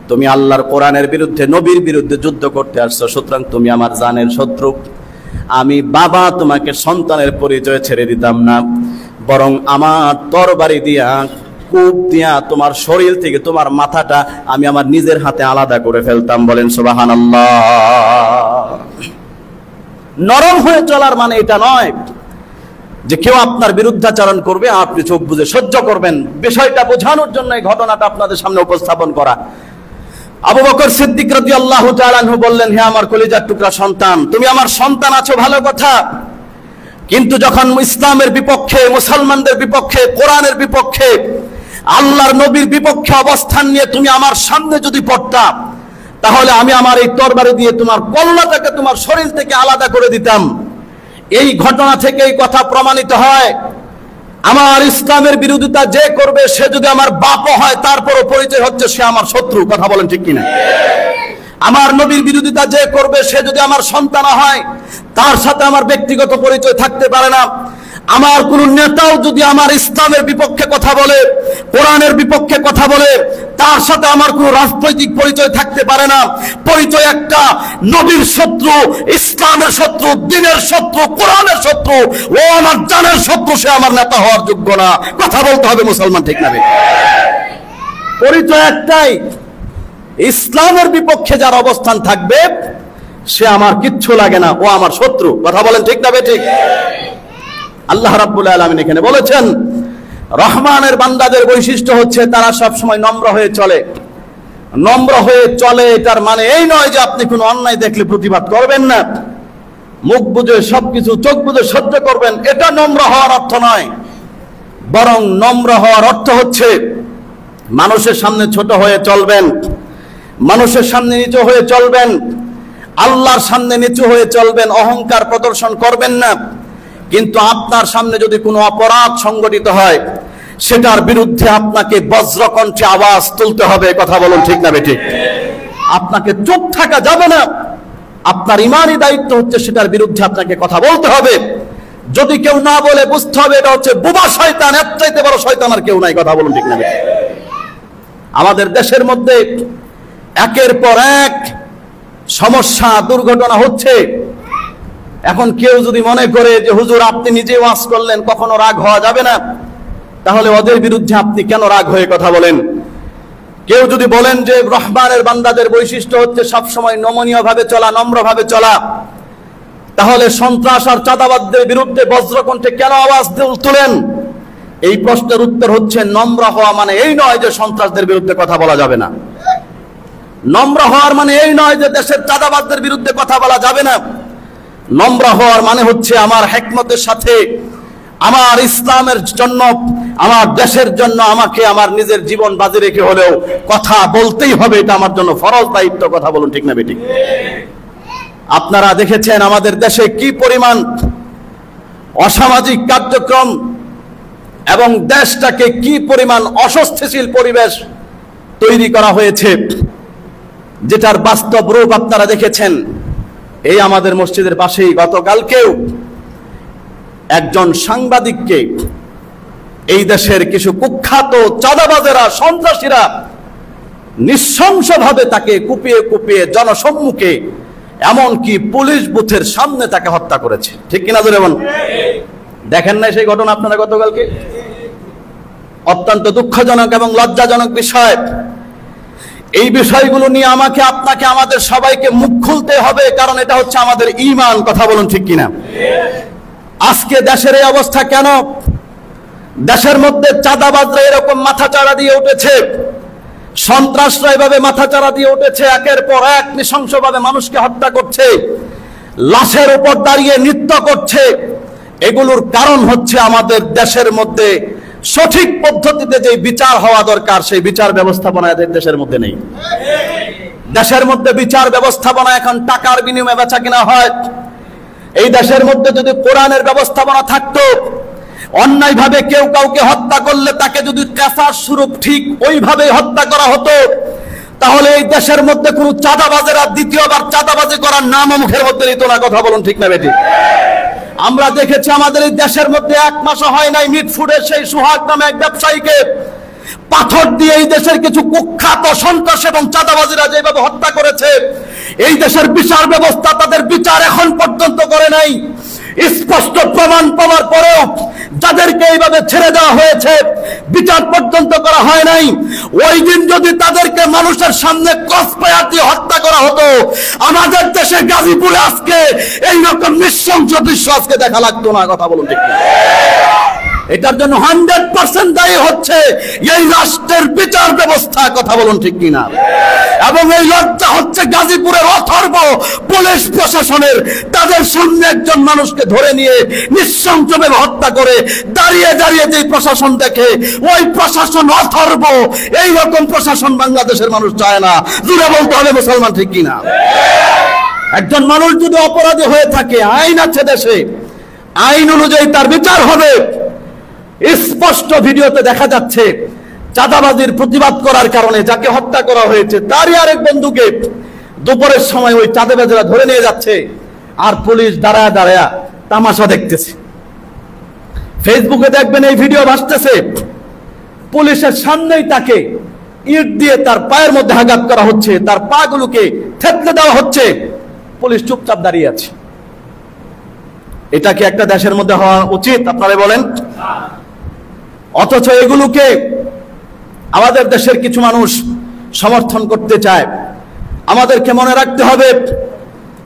তুমি আল্লাহর কোরআনের বিরুদ্ধে, নবীর বিরুদ্ধে যুদ্ধ করতে আসছো, সুতরাং তুমি আমার জানের শত্রু। আমি বাবা তোমাকে সন্তানের পরিচয় ছেড়ে দিতাম না, বরং আমার তরবারি দিয়া, কূপ দিয়া তোমার শরীর থেকে তোমার মাথাটা আমি আমার নিজের হাতে আলাদা করে ফেলতাম। বলেন সুবহানাল্লাহ। নরম হয়ে চলার মানে এটা নয় যে কেউ আপনার বিরুদ্ধাচরণ করবে আপনি চোখ বুজে সহ্য করবেন। বিষয়টা বোঝানোর জন্য এই ঘটনাটা আপনাদের সামনে উপস্থাপন করা। আবু বকর সিদ্দিক রাদিয়াল্লাহু তাআলা আনহু বললেন, হে আমার কলিজার টুকরা সন্তান, তুমি আমার সন্তান আছো ভালো কথা, কিন্তু যখন ইসলামের বিপক্ষে, মুসলমানদের বিপক্ষে, কোরআনের বিপক্ষে, আল্লাহর নবীর বিপক্ষে অবস্থান নিয়ে তুমি আমার সামনে যদি পড়তা, তাহলে আমি আমার এই তরবারি দিয়ে তোমার কল্লাটাকে তোমার শরীর থেকে আলাদা করে দিতাম। এই ঘটনা থেকে এই কথা প্রমাণিত হয়, আমার ইসলামের বিরোধিতা যে করবে সে যদি আমার বাপও হয়, তারপরও পরিচয় হচ্ছে সে আমার শত্রু। কথা বলেন ঠিক কিনা? আমার নবীর বিরোধিতা যে করবে সে যদি আমার সন্তান হয়, তার সাথে আমার ব্যক্তিগত পরিচয় থাকতে পারে না। আমার কোন নেতাও যদি আমার ইসলামের বিপক্ষে কথা বলে, কোরআনের বিপক্ষে কথা বলে, তার সাথে আমার কোনো রাজনৈতিক পরিচয় থাকতে পারে না। পরিচয় একটা, নবীর শত্রু, ইসলামের শত্রু, দ্বীনের শত্রু, কোরআনের শত্রু, ও আমার জানের শত্রু, সে আমার নেতা হওয়ার যোগ্য না। কথা বলতে হবে মুসলমান, ঠিক না? পরিচয় একটাই, ইসলামের বিপক্ষে যার অবস্থান থাকবে সে আমার কিচ্ছু লাগে না, ও আমার শত্রু। কথা বলেন ঠিক না ঠিক? আল্লাহ রাব্বুল আলামিন এখানে বলেছেন, রহমানের বান্দাদের বৈশিষ্ট্য হচ্ছে তারা সব সময় নম্র হয়ে চলে। নম্র হয়ে চলে এটার মানে এই নয় যে আপনি কোনো অন্যায় দেখলে প্রতিবাদ করবেন না, মুখ বুজে সবকিছু চোখ বুজে সহ্য করবেন, এটা নম্র হওয়ার অর্থ নয়। বরং নম্র হওয়ার অর্থ হচ্ছে মানুষের সামনে ছোট হয়ে চলবেন, মানুষের সামনে নিচু হয়ে চলবেন, আল্লাহর সামনে নিচু হয়ে চলবেন, অহংকার প্রদর্শন করবেন না। কিন্তু আপনার সামনে যদি কোনো অপরাধ সংগঠিত হয়, সেটার বিরুদ্ধে আপনাকে বজ্রকণ্ঠে আওয়াজ তুলতে হবে। কথা বলুন ঠিক না ঠিক? আপনাকে চুপ থাকা যাবে না। আপনার ইমানি দায়িত্ব হচ্ছে সেটার বিরুদ্ধে আপনাকে কথা বলতে হবে। যদি কেউ না বলে, বুঝতে হবে এটা হচ্ছে বোবা শয়তান, এর চাইতে বড় শয়তান আর কেউ নাই। কথা বলুন ঠিক না? আমাদের দেশের মধ্যে একের পর এক সমস্যা, দুর্ঘটনা হচ্ছে। এখন কেউ যদি মনে করে যে হুজুর আপনি নিজে ওয়াজ করলেন, কখনো রাগ হওয়া যাবে না, তাহলে ওদের বিরুদ্ধে আপনি কেন রাগ হয়ে কথা বলেন? কেউ যদি বলেন যে রহমানের বান্দাদের বৈশিষ্ট্য হচ্ছে সবসময় নমনীয় ভাবে চলা, নম্র ভাবে চলা, তাহলে সন্ত্রাস আর চাঁদাবাদদের বিরুদ্ধে বজ্রকণ্ঠে কেন আওয়াজ তুলেন? এই প্রশ্নের উত্তর হচ্ছে, নম্র হওয়া মানে এই নয় যে সন্ত্রাসদের বিরুদ্ধে কথা বলা যাবে না। নম্র হওয়ার মানে এই নয় যে দেশের চাঁদাবাদদের বিরুদ্ধে কথা বলা যাবে না। নম্র হওয়ার মানে হচ্ছে আমার হিকমতের সাথে, আমার ইসলামের জন্য, আমার দেশের জন্য আমাকে আমার নিজের জীবন বাজি রেখে হলেও কথা বলতেই হবে, এটা আমার জন্য ফরজ দায়িত্ব। কথা বলুন ঠিক না বেঠিক? আপনারা দেখেছেন আমাদের দেশে কি পরিমাণ অসামাজিক কার্যক্রম এবং দেশটাকে কি পরিমাণ অস্বস্তিশীল পরিবেশ তৈরি করা হয়েছে, যেটার বাস্তব রূপ আপনারা দেখেছেন। এই আমাদের মসজিদের পাশেই গতকালকেও একজন সাংবাদিককে এই দেশের কিছু কুখ্যাত চাঁদাবাজেরা, সন্ত্রাসীরা নৃশংসভাবে তাকে কুপিয়ে কুপিয়ে জনসম্মুখে, এমনকি পুলিশ বুথের সামনে তাকে হত্যা করেছে। ঠিক কিনা জোরে বলুন? দেখেন না সেই ঘটনা আপনারা গতকালকে? অত্যন্ত দুঃখজনক এবং লজ্জাজনক বিষয়। এই বিষয়গুলো নিয়ে আমাকে, আপনাকে, আমাদের সবাইকে মুখ খুলতে হবে, কারণ এটা হচ্ছে আমাদের ঈমান। কথা বলুন ঠিক কিনা? আজকে দেশের এই অবস্থা কেন? দেশের মধ্যে চাঁদাবাজরা এরকম মাথাচাড়া দিয়ে উঠেছে, সন্ত্রাসরা এভাবে মাথাচাড়া দিয়ে উঠেছে, একের পর এক নৃশংসভাবে মানুষকে হত্যা করছে, লাশের উপর দাঁড়িয়ে নৃত্য করছে। এগুলোর কারণ হচ্ছে আমাদের দেশের মধ্যে সঠিক পদ্ধতিতে যে বিচার হওয়া দরকার, সেই বিচার ব্যবস্থাপনা এদের দেশের মধ্যে নেই। দেশের মধ্যে বিচার ব্যবস্থাপনা এখন টাকার বিনিময়ে বেচা কিনা হয়। এই দেশের মধ্যে যদি কোরআনের ব্যবস্থাপনা থাকতো, অন্যায়ভাবে কেউ কাউকে হত্যা করলে তাকে যদি কেসাস স্বরূপ ঠিক ওইভাবেই হত্যা করা হতো, তাহলে এই দেশের মধ্যে কোনো চাঁদাবাজেরা দ্বিতীয়বার চাঁদাবাজি করার নামও মুখের মধ্যে নিত না। কথা বলুন ঠিক না বেঠিক? আমরা দেখেছি আমাদের এই দেশের মধ্যে এক মাসও হয় নাই, মিটফুডের সেই সুহাগ নামে এক ব্যবসায়ীকে পাথর দিয়ে এই দেশের কিছু কুখ্যাত সন্ত্রাস এবং চাঁদাবাজিরা যেভাবে হত্যা করেছে, এই দেশের বিচার ব্যবস্থা তাদের বিচার এখন পর্যন্ত করে নাই। স্পষ্ট প্রমাণ পাওয়ার পরেও যাদেরকে এইভাবে ছেড়ে দেওয়া হয়েছে, বিচার পর্যন্ত করা হয় নাই। ওই দিন যদি তাদেরকে মানুষের সামনে ক্রসফায়ার দিয়ে হত্যা করা হতো, আমাদের দেশে গাজীপুরে আজকে এইরকম নৃশংস দৃশ্য আজকে দেখা লাগতো না। কথা বলুন ঠিক না? এটার জন্য 100% দায়ী হচ্ছে এই রাষ্ট্রের বিচার ব্যবস্থা। কথা বলুন ঠিক কিনা? এবং এই লজ্জা হচ্ছে গাজীপুরের অথর্ব পুলিশ প্রশাসনের, তাদের সামনে একজন মানুষকে ধরে নিয়ে নৃশংসভাবে হত্যা করে দাঁড়িয়ে দাঁড়িয়ে যে প্রশাসন দেখে, ওই প্রশাসন অথর্ব। এই রকম প্রশাসন বাংলাদেশের মানুষ চায় না। জুড়ে বলতে হবে মুসলমান, ঠিক কিনা? একজন মানুষ যদি অপরাধী হয়ে থাকে, আইন আছে দেশে, আইন অনুযায়ী তার বিচার হবে। স্পষ্ট ভিডিওতে দেখা যাচ্ছে চাঁদাবাজির প্রতিবাদ করার কারণে যাকে হত্যা করা হয়েছে, তারই আরেক বন্ধুকে দুপুরের সময় ওই চাঁদাবাজরা ধরে নিয়ে যাচ্ছে, আর পুলিশ দাঁড়ায় দাঁড়ায় তামাশা দেখতেছে। ফেসবুকে দেখবেন এই ভিডিও ভাসতেছে, পুলিশের সামনেই তাকে ইট দিয়ে তার পায়ের মধ্যে আঘাত করা হচ্ছে, তার পা গুলোকে থেতলে দেওয়া হচ্ছে, পুলিশ চুপচাপ দাঁড়িয়ে আছে। এটা কি একটা দেশের মধ্যে হওয়া উচিত? আপনারা বলেন। অথচ এগুলোকে আমাদের দেশের কিছু মানুষ সমর্থন করতে চায়। আমাদেরকে মনে রাখতে হবে,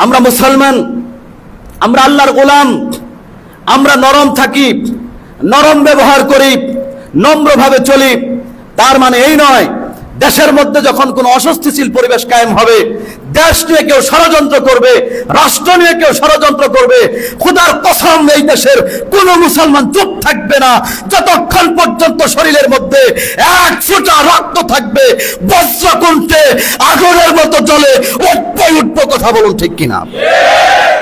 আমরা মুসলমান, আমরা আল্লাহর গোলাম, আমরা নরম থাকি, নরম ব্যবহার করি, নম্রভাবে চলি। তার মানে এই নয় দেশের মধ্যে যখন কোনো অস্বস্তিশীল পরিবেশ কায়েম হবে, দেশ নিয়ে কেউ ষড়যন্ত্র করবে, রাষ্ট্র নিয়ে কেউ ষড়যন্ত্র করবে, খোদার কসম এই দেশের কোন মুসলমান চুপ থাকবে না যতক্ষণ পর্যন্ত শরীরের মধ্যে এক ফোঁটা রক্ত থাকবে। বজ্রকণ্ঠে আগুনের মতো জ্বলে উঠবই উঠবো। কথা বলুন ঠিক কিনা?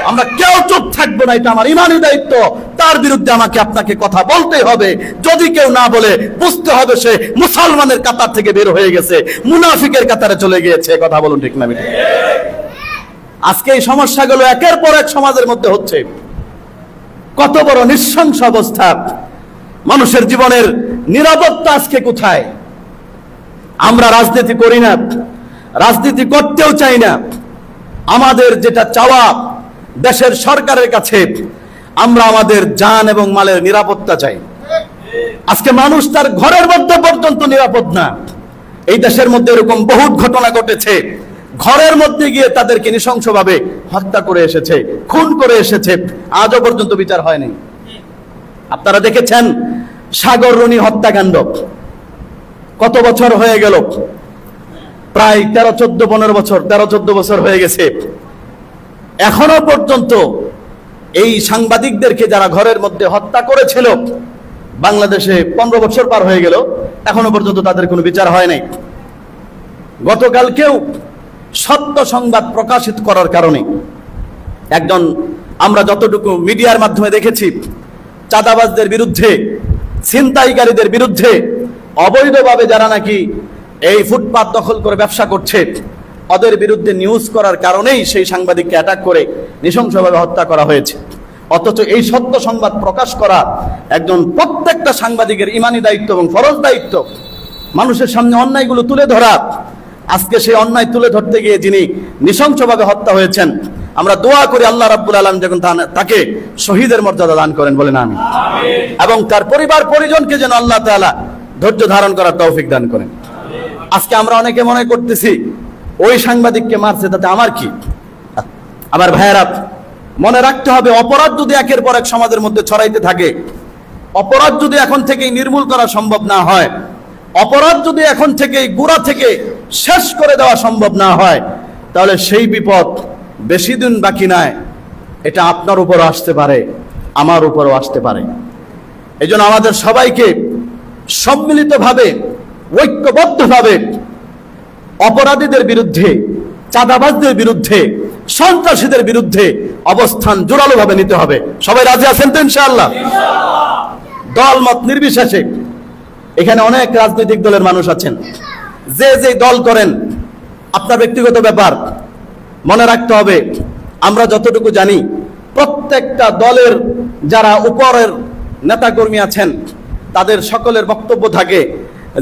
আমরা কেউ চুপ থাকবো না, এটা আমার ইমানি দায়িত্ব। তার বিরুদ্ধে আমাকে আপনাকে কথা বলতেই হবে। যদি কেউ না বলে, বুঝতে হবে সে মুসলমানের কাতার থেকে বের হয়ে গেছে, মুনাফিকের কাতারে চলে গিয়েছে। কথা বলুন ঠিক না? আজকে এই সমস্যাগুলো একের পর এক সমাজের মধ্যে হচ্ছে। কত বড় নৃশংস অবস্থা! মানুষের জীবনের নিরাপত্তা আজকে কোথায়? আমরা রাজনীতি করি না, রাজনীতি করতেও চাই না। আমাদের যেটা চাওয়া দেশের সরকারের কাছে, আমরা আমাদের জান এবং মালের নিরাপত্তা চাই। আজকে মানুষ তার ঘরের মধ্যে পর্যন্ত নিরাপদ না। এই দেশের মধ্যে এরকম বহু ঘটনা ঘটেছে, ঘরের মধ্যে গিয়ে তাদেরকে নৃশংসভাবে হত্যা করে এসেছে, খুন করে এসেছে, আজও পর্যন্ত বিচার হয়নি। আপনারা দেখেছেন সাগর রুনি হত্যাকাণ্ড, কত বছর হয়ে গেল? প্রায় 13-14 বছর, 13-14 বছর হয়ে গেছে। এখনো পর্যন্ত এই সাংবাদিকদেরকে যারা ঘরের মধ্যে হত্যা করেছিল, বাংলাদেশে 15 বছর পার হয়ে গেল, এখনো পর্যন্ত তাদের কোনো বিচার হয় নাই। গতকালকেও সত্য সংবাদ প্রকাশিত করার কারণে একজন, আমরা যতটুকু মিডিয়ার মাধ্যমে দেখেছি, চাঁদাবাজদের বিরুদ্ধে, ছিনতাইকারীদের বিরুদ্ধে, অবৈধভাবে যারা নাকি এই ফুটপাত দখল করে ব্যবসা করছে ওদের বিরুদ্ধে নিউজ করার কারণেই সেই সাংবাদিককে অ্যাটাক করে নৃশংসভাবে হত্যা করা হয়েছে। অথচ এই সত্য সংবাদ প্রকাশ করা একজন প্রত্যেকটা সাংবাদিকের ইমানি দায়িত্ব এবং ফরজ দায়িত্ব। মানুষের সামনে অন্যায়গুলো তুলে ধরা। আজকে সেই অন্যায় তুলে ধরতে গিয়ে যিনি নৃশংসভাবে হত্যা হয়েছেন, আমরা দোয়া করি আল্লাহ রাব্বুল আলামিন যখন তাকে শহীদের মর্যাদা দান করেন, বলেন আমিন। এবং তার পরিবার পরিজনকে যেন আল্লাহ তাআলা ধৈর্য ধারণ করার তৌফিক দান করেন। আজকে আমরা অনেকে মনে করতেছি ওই সাংবাদিককে মারছে তাতে আমার কি। আমার ভাইয়েরা, মনে রাখতে হবে, অপরাধ যদি একের পর এক সমাজের মধ্যে ছড়াইতে থাকে, অপরাধ যদি এখন থেকেই নির্মূল করা সম্ভব না হয়, অপরাধ যদি এখন থেকেই গোড়া থেকে শেষ করে দেওয়া সম্ভব না হয়, তাহলে সেই বিপদ বেশি দিন বাকি নাই। এটা আপনার উপরও আসতে পারে, আমার উপরও আসতে পারে। এই জন্য আমাদের সবাইকে সম্মিলিতভাবে, ঐক্যবদ্ধভাবে অপরাধীদের বিরুদ্ধে, চাঁদাবাজদের বিরুদ্ধে, সন্ত্রাসীদের বিরুদ্ধে অবস্থান জোরালোভাবে নিতে হবে। সবাই রাজি আছেন তো ইনশাআল্লাহ? দল মত নির্বিশেষে এখানে অনেক রাজনৈতিক দলের মানুষ আছেন, যে যে দল করেন আপনার ব্যক্তিগত ব্যাপার। মনে রাখতে হবে, আমরা যতটুকু জানি প্রত্যেকটা দলের যারা উপরের নেতাকর্মী আছেন তাদের সকলের বক্তব্য থাকে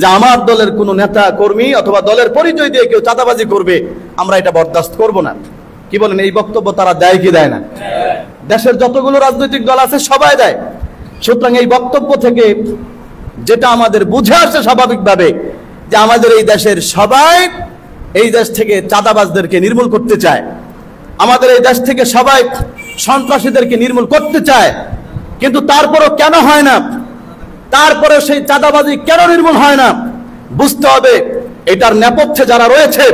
যে আমার দলের কোনো নেতা কর্মী অথবা দলের পরিচয় দিয়ে কেউ চাঁদাবাজি করবে, আমরা এটা বরদাস্ত করব না। কি বলেন? এই বক্তব্য তারা দেয় কি দেয় না? দেশের যতগুলো রাজনৈতিক দল আছে সবাই দেয়। সুতরাং এই বক্তব্য থেকে যেটা আমাদের বুঝে আসে স্বাভাবিকভাবে, যে আমাদের এই দেশের সবাই এই দেশ থেকে চাঁদাবাজদেরকে নির্মূল করতে চায়, আমাদের এই দেশ থেকে সবাই সন্ত্রাসীদেরকে নির্মূল করতে চায়। কিন্তু তারপরও কেন হয় না? তারপরে সেই চাঁদাবাজি কেন নির্মূল হয় না? বুঝতে হবে এটার নেপথ্যে যারা রয়েছে,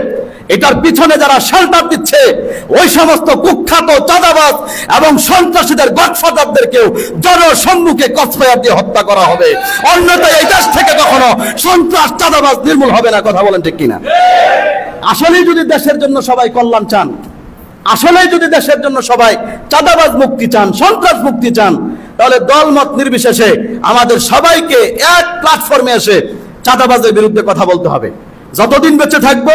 এটার পিছনে যারা শেল্টার দিচ্ছে, ওই সমস্ত কুখ্যাত চাঁদাবাজ এবং সন্ত্রাসীদের গডফাদারদেরকেও জনসম্মুখে ক্রসফায়ার দিয়ে হত্যা করা হবে। অন্যথায় এই দেশ থেকে কখনো সন্ত্রাস চাঁদাবাজ নির্মূল হবে না। কথা বলেন ঠিক কিনা? আসলেই যদি দেশের জন্য সবাই কল্যাণ চান, আসলেই যদি দেশের জন্য সবাই চাঁদাবাজ মুক্তি চান, সন্ত্রাস মুক্তি চান, তাহলে দল মত নির্বিশেষে আমাদের সবাইকে এক প্ল্যাটফর্মে এসে চাঁদাবাজের বিরুদ্ধে কথা বলতে হবে। যতদিন বেঁচে থাকবো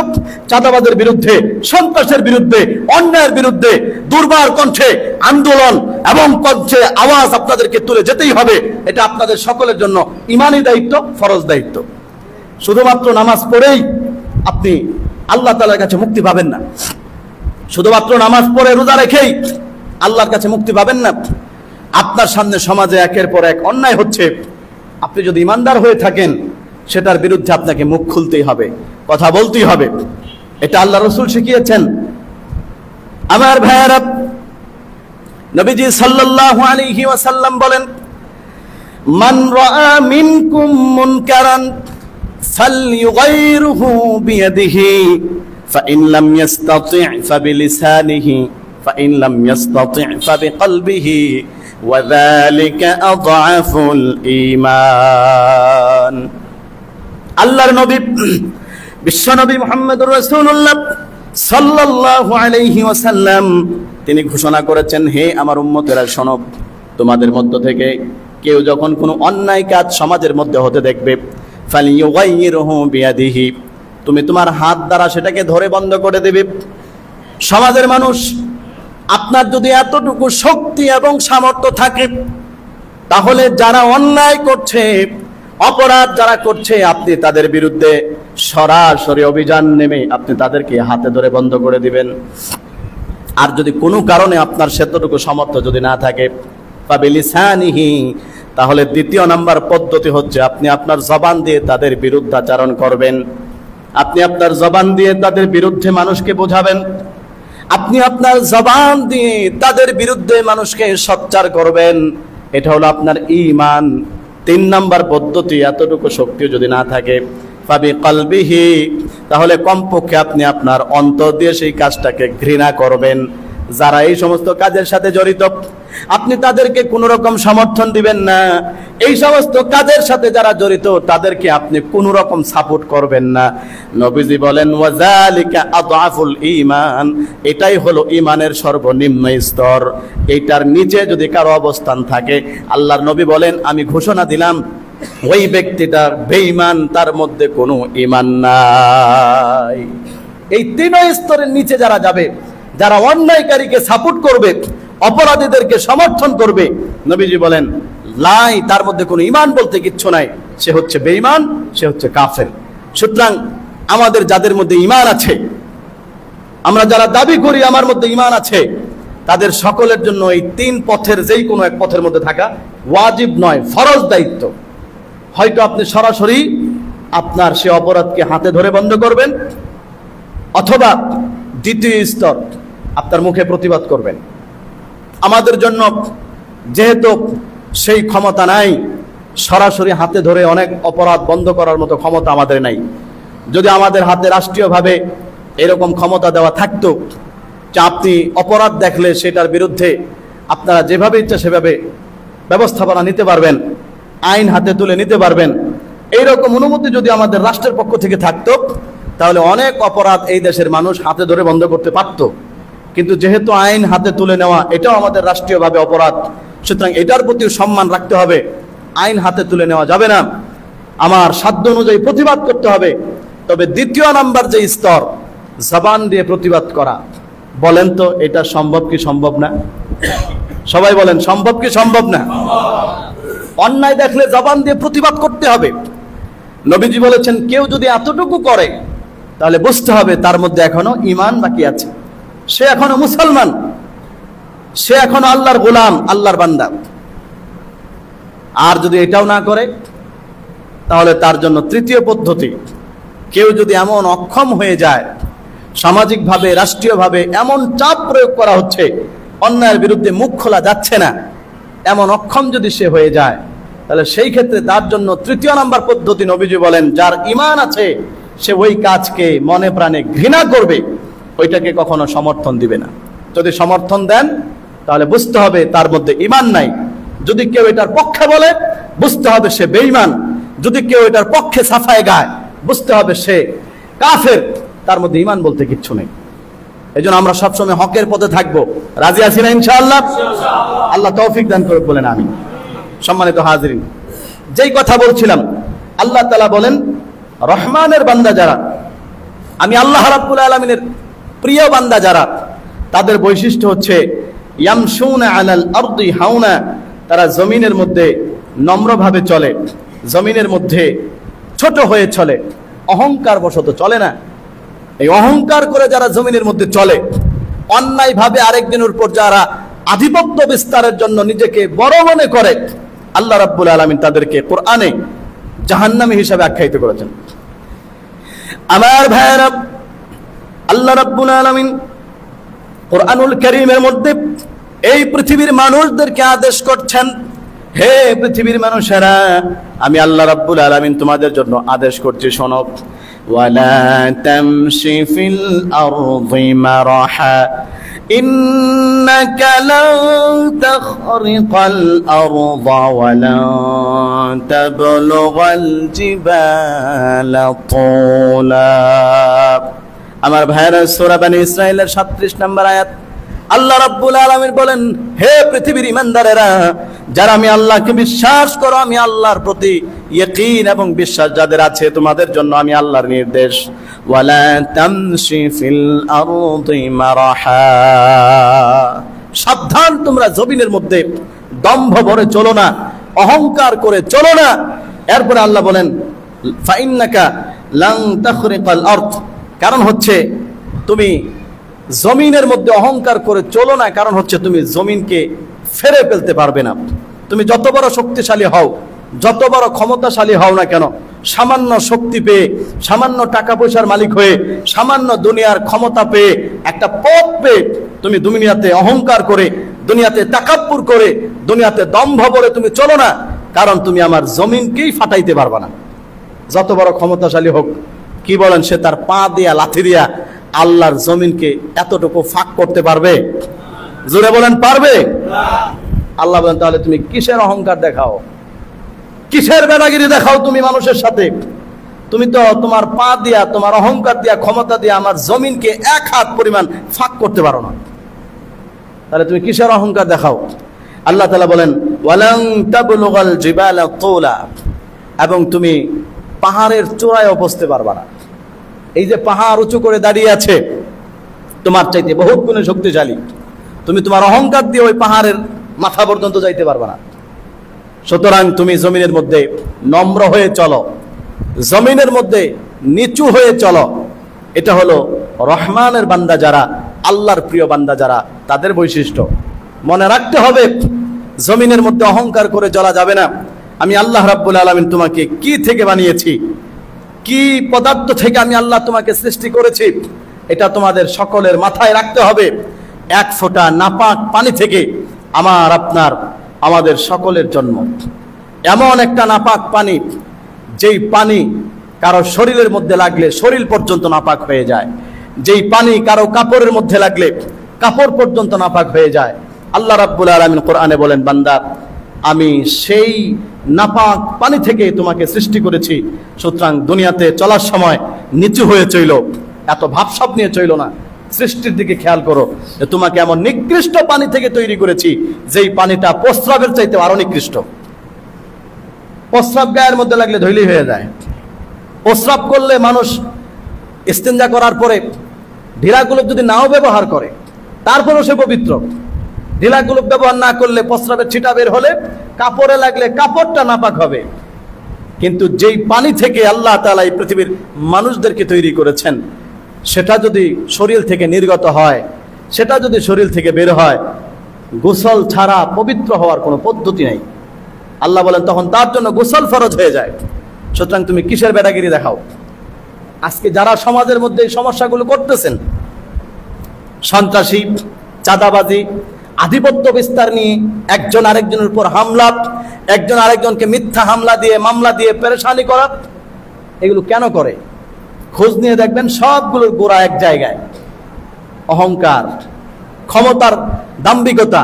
চাঁদাবাজের বিরুদ্ধে, সন্ত্রাসের বিরুদ্ধে, অন্যায়ের বিরুদ্ধে দুর্বার কণ্ঠে আন্দোলন এবং কণ্ঠে আওয়াজ আপনাদেরকে তুলে যেতেই হবে। এটা আপনাদের সকলের জন্য ইমানি দায়িত্ব, ফরজ দায়িত্ব। শুধুমাত্র নামাজ পড়েই আপনি আল্লাহ তাআলার কাছে মুক্তি পাবেন না। শুধুমাত্র নামাজ পড়ে রোজা রেখেই আল্লাহর কাছে মুক্তি পাবেন না। আপনার সামনে সমাজে একের পর এক অন্যায় হচ্ছে, আপনি যদি ইমানদার হয়ে থাকেন সেটার বিরুদ্ধে আপনাকে মুখ খুলতেই হবে, কথা বলতেই হবে। এটা আল্লাহ রাসূল শিখিয়েছেন। আমার ভাইয়েরা, নবীজি সাল্লাল্লাহু আলাইহি ওয়াসাল্লাম বলেন, মান রাআ মিনকুম মুনকারান ফালইয়ুগাইরহু বিয়াদিহি ফাইন লাম ইস্তাতি' ফাবিলিসানিহি ফাইন লাম ইস্তাতি' ফাবিকলবিহি ওয়াযালিকা আযআফুল ঈমান। আল্লাহর নবী বিশ্বনবী মুহাম্মদুর রাসূলুল্লাহ সাল্লাল্লাহু আলাইহি ওয়াসাল্লাম তিনি ঘোষণা করেছেন, হে আমার উম্মতেরা শোনো, তোমাদের মধ্য থেকে কেউ যখন কোনো অন্যায় কাজ সমাজের মধ্যে হতে দেখবে, ফালিয়ুগাইয়িরহু বিয়াদিহি, তুমি তোমার হাত দ্বারা সেটাকে ধরে বন্ধ করে দেবে। সমাজের মানুষ, আপনার যদি এতটুকু শক্তি এবং সামর্থ্য থাকে, তাহলে যারা অন্যায় করছে, অপরাধ যারা করছে, আপনি তাদের বিরুদ্ধে সরাসরি অভিযান নেমে আপনি তাদেরকে হাতে ধরে বন্ধ করে দিবেন। আর যদি কোনো কারণে আপনার সেতটুকু সামর্থ্য যদি না থাকে, ফাবিলিসানিহি, তাহলে দ্বিতীয় নাম্বার পদ্ধতি হচ্ছে আপনি আপনার জবান দিয়ে তাদের বিরুদ্ধাচারণ করবেন। আপনি আপনার জবান দিয়ে তাদের বিরুদ্ধে মানুষকে বোঝাবেন, আপনি আপনার জবান দিয়ে তাদের বিরুদ্ধে মানুষকে সোচ্চার করবেন। এটা হলো আপনার ঈমান। 3 নাম্বার পদ্ধতি, এতটুকু শক্তিও যদি না থাকে, ফাবিকলবিহি, তাহলে কমপক্ষে আপনি আপনার অন্তর দিয়ে সেই কাজটাকে ঘৃণা করবেন। যারা এই সমস্ত কাজের সাথে জড়িত, আপনি তাদেরকে কোনো রকম সমর্থন দিবেন না। এই সমস্ত কাজের সাথে যারা জড়িত তাদেরকে আপনি কোনো রকম সাপোর্ট করবেন না। নবীজি বলেন ওয়াজালিকা আদআফুল ঈমান, এটাই হলো ঈমানের সর্বনিম্ন স্তর। এইটার নিচে যদি কারো অবস্থান থাকে, আল্লাহর নবী বলেন আমি ঘোষণা দিলাম ওই ব্যক্তিটার বেঈমান, তার মধ্যে কোনো ঈমান নাই। এই তিন স্তরের নিচে যারা যাবে, যারা অন্যায়কারীকে সাপোর্ট করবে, অপরাধীদেরকে সমর্থন করবে, নবীজি বলেন লাই, তার মধ্যে কোনো ঈমান বলতে কিচ্ছু নাই, সে হচ্ছে বেঈমান, সে হচ্ছে কাফের। সুতরাং আমাদের যাদের মধ্যে ঈমান আছে, আমরা যারা দাবি করি আমার মধ্যে ঈমান আছে, তাদের সকলের জন্য এই তিন পথের যেই কোনো এক পথের মধ্যে থাকা ওয়াজিব নয়, ফরজ দায়িত্ব। হয়তো আপনি সরাসরি আপনার সে অপরাধকে হাতে ধরে বন্ধ করবেন, অথবা দ্বিতীয় স্তর আপনার মুখে প্রতিবাদ করবেন। আমাদের জন্য যেহেতু সেই ক্ষমতা নাই, সরাসরি হাতে ধরে অনেক অপরাধ বন্ধ করার মতো ক্ষমতা আমাদের নাই। যদি আমাদের হাতে রাষ্ট্রীয়ভাবে এরকম ক্ষমতা দেওয়া থাকতো যে আপনি অপরাধ দেখলে সেটার বিরুদ্ধে আপনারা যেভাবে ইচ্ছা সেভাবে ব্যবস্থাপনা নিতে পারবেন, আইন হাতে তুলে নিতে পারবেন, এইরকম অনুমতি যদি আমাদের রাষ্ট্রের পক্ষ থেকে থাকতো, তাহলে অনেক অপরাধ এই দেশের মানুষ হাতে ধরে বন্ধ করতে পারত। কিন্তু যেহেতু আইন হাতে তুলে নেওয়া এটাও আমাদের রাষ্ট্রীয়ভাবে অপরাধ, সুতরাং এটার প্রতি সম্মান রাখতে হবে। আইন হাতে তুলে নেওয়া যাবে না, আমার সাধ্য অনুযায়ী প্রতিবাদ করতে হবে। তবে দ্বিতীয় নাম্বার যে স্তর, জবান দিয়ে প্রতিবাদ করা, বলেন তো এটা সম্ভব কি সম্ভব না? সবাই বলেন সম্ভব কি সম্ভব না? অন্যায় দেখলে জবান দিয়ে প্রতিবাদ করতে হবে। নবীজি বলেছেন কেউ যদি এতটুকু করে তাহলে বুঝতে হবে তার মধ্যে এখনো ঈমান বাকি আছে, সে এখনো মুসলমান, সে এখনো আল্লাহর গোলাম, আল্লাহর বান্দা। আর যদি এটাও না করে তাহলে তার জন্য তৃতীয় পদ্ধতি, কেউ যদি এমন অক্ষম হয়ে যায়, সামাজিকভাবে রাষ্ট্রীয়ভাবে এমন চাপ প্রয়োগ করা হচ্ছে, অন্যায়ের বিরুদ্ধে মুখ খোলা যাচ্ছে না, এমন অক্ষম যদি সে হয়ে যায়, তাহলে সেই ক্ষেত্রে তার জন্য তৃতীয় নাম্বার পদ্ধতি নবীজি বলেন যার ঈমান আছে সে ওই কাজকে মনে প্রাণে ঘৃণা করবে, ওইটাকে কখনো সমর্থন দিবে না। যদি সমর্থন দেন তাহলে বুঝতে হবে তার মধ্যে ঈমান নাই। যদি কেউ এটার পক্ষে বলে বুঝতে হবে সে বেঈমান, যদি কেউ এটার পক্ষে সাফায় গায় বুঝতে হবে সে কাফের, তার মধ্যে ঈমান বলতে কিচ্ছু নেই। এই জন্য আমরা সবসময় হকের পথে থাকবো। রাজি আছি না ইনশাআল্লাহ? আল্লাহ তৌফিক দান করুক বলেন আমিন। সম্মানিত হাজিরিন, যেই কথা বলছিলাম, আল্লাহ তাআলা বলেন রহমানের বান্দা যারা, আমি আল্লাহ রাব্বুল আলামিনের প্রিয় বান্দা যারা, তাদের বৈশিষ্ট্য হচ্ছে ইয়ামশুনা আলাল আরদি হাওনা, তারা জমিনের মধ্যে নম্রভাবে চলে, জমিনের মধ্যে ছোট হয়ে চলে, অহংকার বশত চলে না। এই অহংকার করে যারা জমিনের মধ্যে চলে, অন্যায়ভাবে আরেকজনের উপর যারা আধিপত্য বিস্তারের জন্য নিজেকে বড় মনে করে, আল্লাহ রাব্বুল আলামিন তাদেরকে কোরআনে জাহান্নামী হিসাবে আখ্যায়িত করেছেন। আমার ভাইয়েরা, আল্লাহ রাব্বুল আলামিন কোরআনুল কারীমের মধ্যে এই পৃথিবীর মানুষদেরকে আদেশ করছেন, হে পৃথিবীর মানুষেরা, আমি আল্লাহ রাব্বুল আলামিন তোমাদের জন্য আদেশ করছি, শোনো। ওয়ালা তামশি ফিল আরদি মারাহা ইন্নাকা লান তাখরিকাল আরদা ওয়া লান তাবলুগাল জিবালা তুলা। আমার ভাইরা, সূরা বনী ইসরাঈলের 37 নম্বর আয়াত। আল্লাহ রাব্বুল আলামিন বলেন, হে পৃথিবীর ঈমানদারেরা, যারা আমি আল্লাহকে বিশ্বাস করো, আমি আল্লাহর প্রতি ইয়াকিন এবং বিশ্বাস যাদের আছে, তোমাদের জন্য আমি আল্লাহর নির্দেশ, ওয়ালা তামশি ফিল আরদি মারাহা, সাবধান তোমরা জমিনের মধ্যে দম্ভ ভরে চলো না, অহংকার করে চলো না। এরপরে আল্লাহ বলেন ফাইন্নাকা লান তাখরিকাল আরদ, কারণ হচ্ছে তুমি জমিনের মধ্যে অহংকার করে চলো না, কারণ হচ্ছে তুমি জমিনকে ফেরে ফেলতে পারবে না। তুমি যত বড় শক্তিশালী হও, যত বড় ক্ষমতাশালী হও না কেন, সামান্য শক্তি পেয়ে, সামান্য টাকা পয়সার মালিক হয়ে, সামান্য দুনিয়ার ক্ষমতা পেয়ে, একটা পদ পেয়ে তুমি দুনিয়াতে অহংকার করে, দুনিয়াতে তাকাব্বুর করে, দুনিয়াতে দম্ভ ভরে তুমি চলো না, কারণ তুমি আমার জমিনকেই ফাটাইতে পারবে না। যত বড় ক্ষমতাশালী হোক, কি বলেন, সে তার পা দিয়া লাথি দিয়া আল্লাহর জমিনকে এতটুকু ফাঁক করতে পারবে? জোরে বলেন, পারবে? আল্লাহ বলেন তাহলে তুমি কিসের অহংকার দেখাও, কিসের বেড়াগিরি দেখাও তুমি মানুষের সাথে? তুমি তো তোমার পা দিয়া, তোমার অহংকার দিয়া, ক্ষমতা দিয়া আমার জমিনকে 1 হাত পরিমাণ ফাঁক করতে পারো না, তাহলে তুমি কিসের অহংকার দেখাও? আল্লাহ তাআলা বলেন ওয়ালান তাবলুগাল জিবালা তুলা, এবং তুমি পাহাড়ের চূড়ায় বসতে পারবা না। এই যে পাহাড় উঁচু করে দাঁড়িয়ে আছে, তোমার চাইতে বহুত গুণে শক্তিশালী, তুমি তোমার অহংকার দিয়ে ওই পাহাড়ের মাথা পর্যন্ত যাইতে পারবা না। সুতরাং তুমি জমিনের মধ্যে নম্র হয়ে চলো, জমিনের মধ্যে নিচু হয়ে চলো। এটা হলো রহমানের বান্দা যারা, আল্লাহর প্রিয় বান্দা যারা, তাদের বৈশিষ্ট্য। মনে রাখতে হবে, জমিনের মধ্যে অহংকার করে চলা যাবে না। আমি আল্লাহ রাব্বুল আলামিন তোমাকে কি থেকে বানিয়েছি, কি পদার্থ থেকে আমি আল্লাহ তোমাকে সৃষ্টি করেছি, এটা তোমাদের সকলের মাথায় রাখতে হবে। 1 ফোঁটা নাপাক পানি থেকে আমাদের সকলের জন্ম। এমন একটা নাপাক পানি, যেই পানি কারো শরীরের মধ্যে লাগলে শরীর পর্যন্ত নাপাক হয়ে যায়, যেই পানি কারো কাপড়ের মধ্যে লাগলে কাপড় পর্যন্ত নাপাক হয়ে যায়। আল্লাহ রাব্বুল আলামিন কোরআনে বলেন, বান্দা আমি সেই নাপাক পানি থেকে তোমাকে সৃষ্টি করেছি। সুতরাং দুনিয়াতে চলার সময় নিচু হয়ে চইল, এত ভাবসাব নিয়ে চইল না। সৃষ্টির দিকে খেয়াল করো যে তোমাকে এমন নিকৃষ্ট পানি থেকে তৈরি করেছি, যেই পানিটা প্রস্রাবের চাইতে আরো নিকৃষ্ট। প্রস্রাব গায়ের মধ্যে লাগলে ধৈলি হয়ে যায়। প্রস্রাব করলে মানুষ ইস্তেঞ্জা করার পরে ঢিলাগুলো যদি নাও ব্যবহার করে, তারপরেও সে পবিত্র। ঢিলাগুলো ব্যবহার না করলে, প্রস্রাবের ছিটা বের হলে কাপড়ে লাগলে কাপড়টা নাপাক হবে। কিন্তু যেই পানি থেকে আল্লাহ তাআলা এই পৃথিবীর মানুষদেরকে তৈরি করেছেন, সেটা যদি শরীর থেকে নির্গত হয়, সেটা যদি শরীর থেকে বের হয়, গোসল ছাড়া পবিত্র হওয়ার কোনো পদ্ধতি নেই। আল্লাহ বলেন তখন তার জন্য গোসল ফরজ হয়ে যায়। সুতরাং তুমি কিসের বেটাগিরি দেখাও? আজকে যারা সমাজের মধ্যে এই সমস্যাগুলো করতেছেন, সন্ত্রাসী, চাঁদাবাজি, আধিপত্য বিস্তার নিয়ে একজন আরেকজনের উপর হামলা, একজন আরেকজনকে মিথ্যা হামলা দিয়ে, মামলা দিয়ে পেরেশানি করা, এগুলো কেন করে? খোঁজ নিয়ে দেখবেন সবগুলোর গোড়া এক জায়গায়। অহংকার, ক্ষমতার দাম্ভিকতা,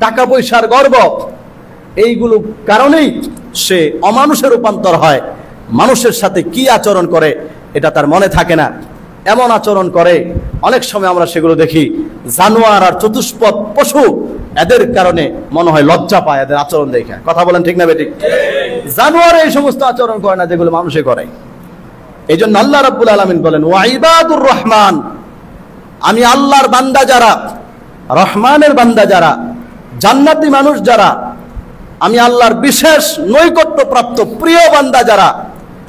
টাকা পয়সার গর্ব, এইগুলো কারণেই সে অমানুষের রূপান্তর হয়। মানুষের সাথে কি আচরণ করে এটা তার মনে থাকে না। এমন আচরণ করে, অনেক সময় আমরা সেগুলো দেখি, জানোয়ার আর চতুষ্পদ পশু, এদের কারণে মনে হয় লজ্জা পায় এদের আচরণ দেখে। কথা বলেন ঠিক না বেঠিক? জানোয়ার এই সমস্ত আচরণ করে না যেগুলো মানুষে করে। এই জন্য আল্লাহ রাব্বুল আলামিন বলেন ওয়া ইবাদুর রহমান, আমি আল্লাহর বান্দা যারা, রহমানের বান্দা যারা, জান্নাতি মানুষ যারা, আমি আল্লাহর বিশেষ নৈকট্যপ্রাপ্ত প্রিয় বান্দা যারা,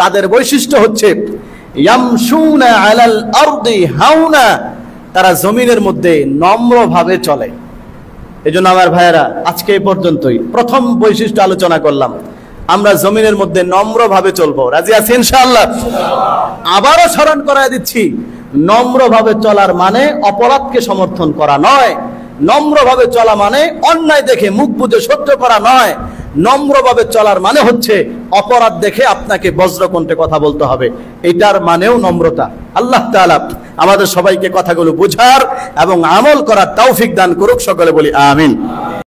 তাদের বৈশিষ্ট্য হচ্ছে ইয়ামশুনা আলাল আরদি হাওনা, তারা জমিনের মধ্যে নম্রভাবে চলে। এজন্য আমার ভাইয়েরা, আজকে এই পর্যন্তই। প্রথম বৈশিষ্ট্য আলোচনা করলাম, আমরা জমিনের মধ্যে নম্রভাবে চলবো। রাজি আছি ইনশাআল্লাহ? আবারও স্মরণ করায় দিচ্ছি, নম্রভাবে চলার মানে অপরাধকে সমর্থন করা নয়। নম্রভাবে চলা মানে অন্যায় দেখে মুখ বুজে সহ্য করা নয়। নম্রভাবে চলার মানে হচ্ছে অপরাধ দেখে আপনাকে বজ্রকণ্ঠে কথা বলতে হবে, এটার মানেও নম্রতা। আল্লাহ তাআলা আমাদের সবাইকে কথাগুলো বোঝার এবং আমল করার তৌফিক দান করুক। সকলে বলি আমিন।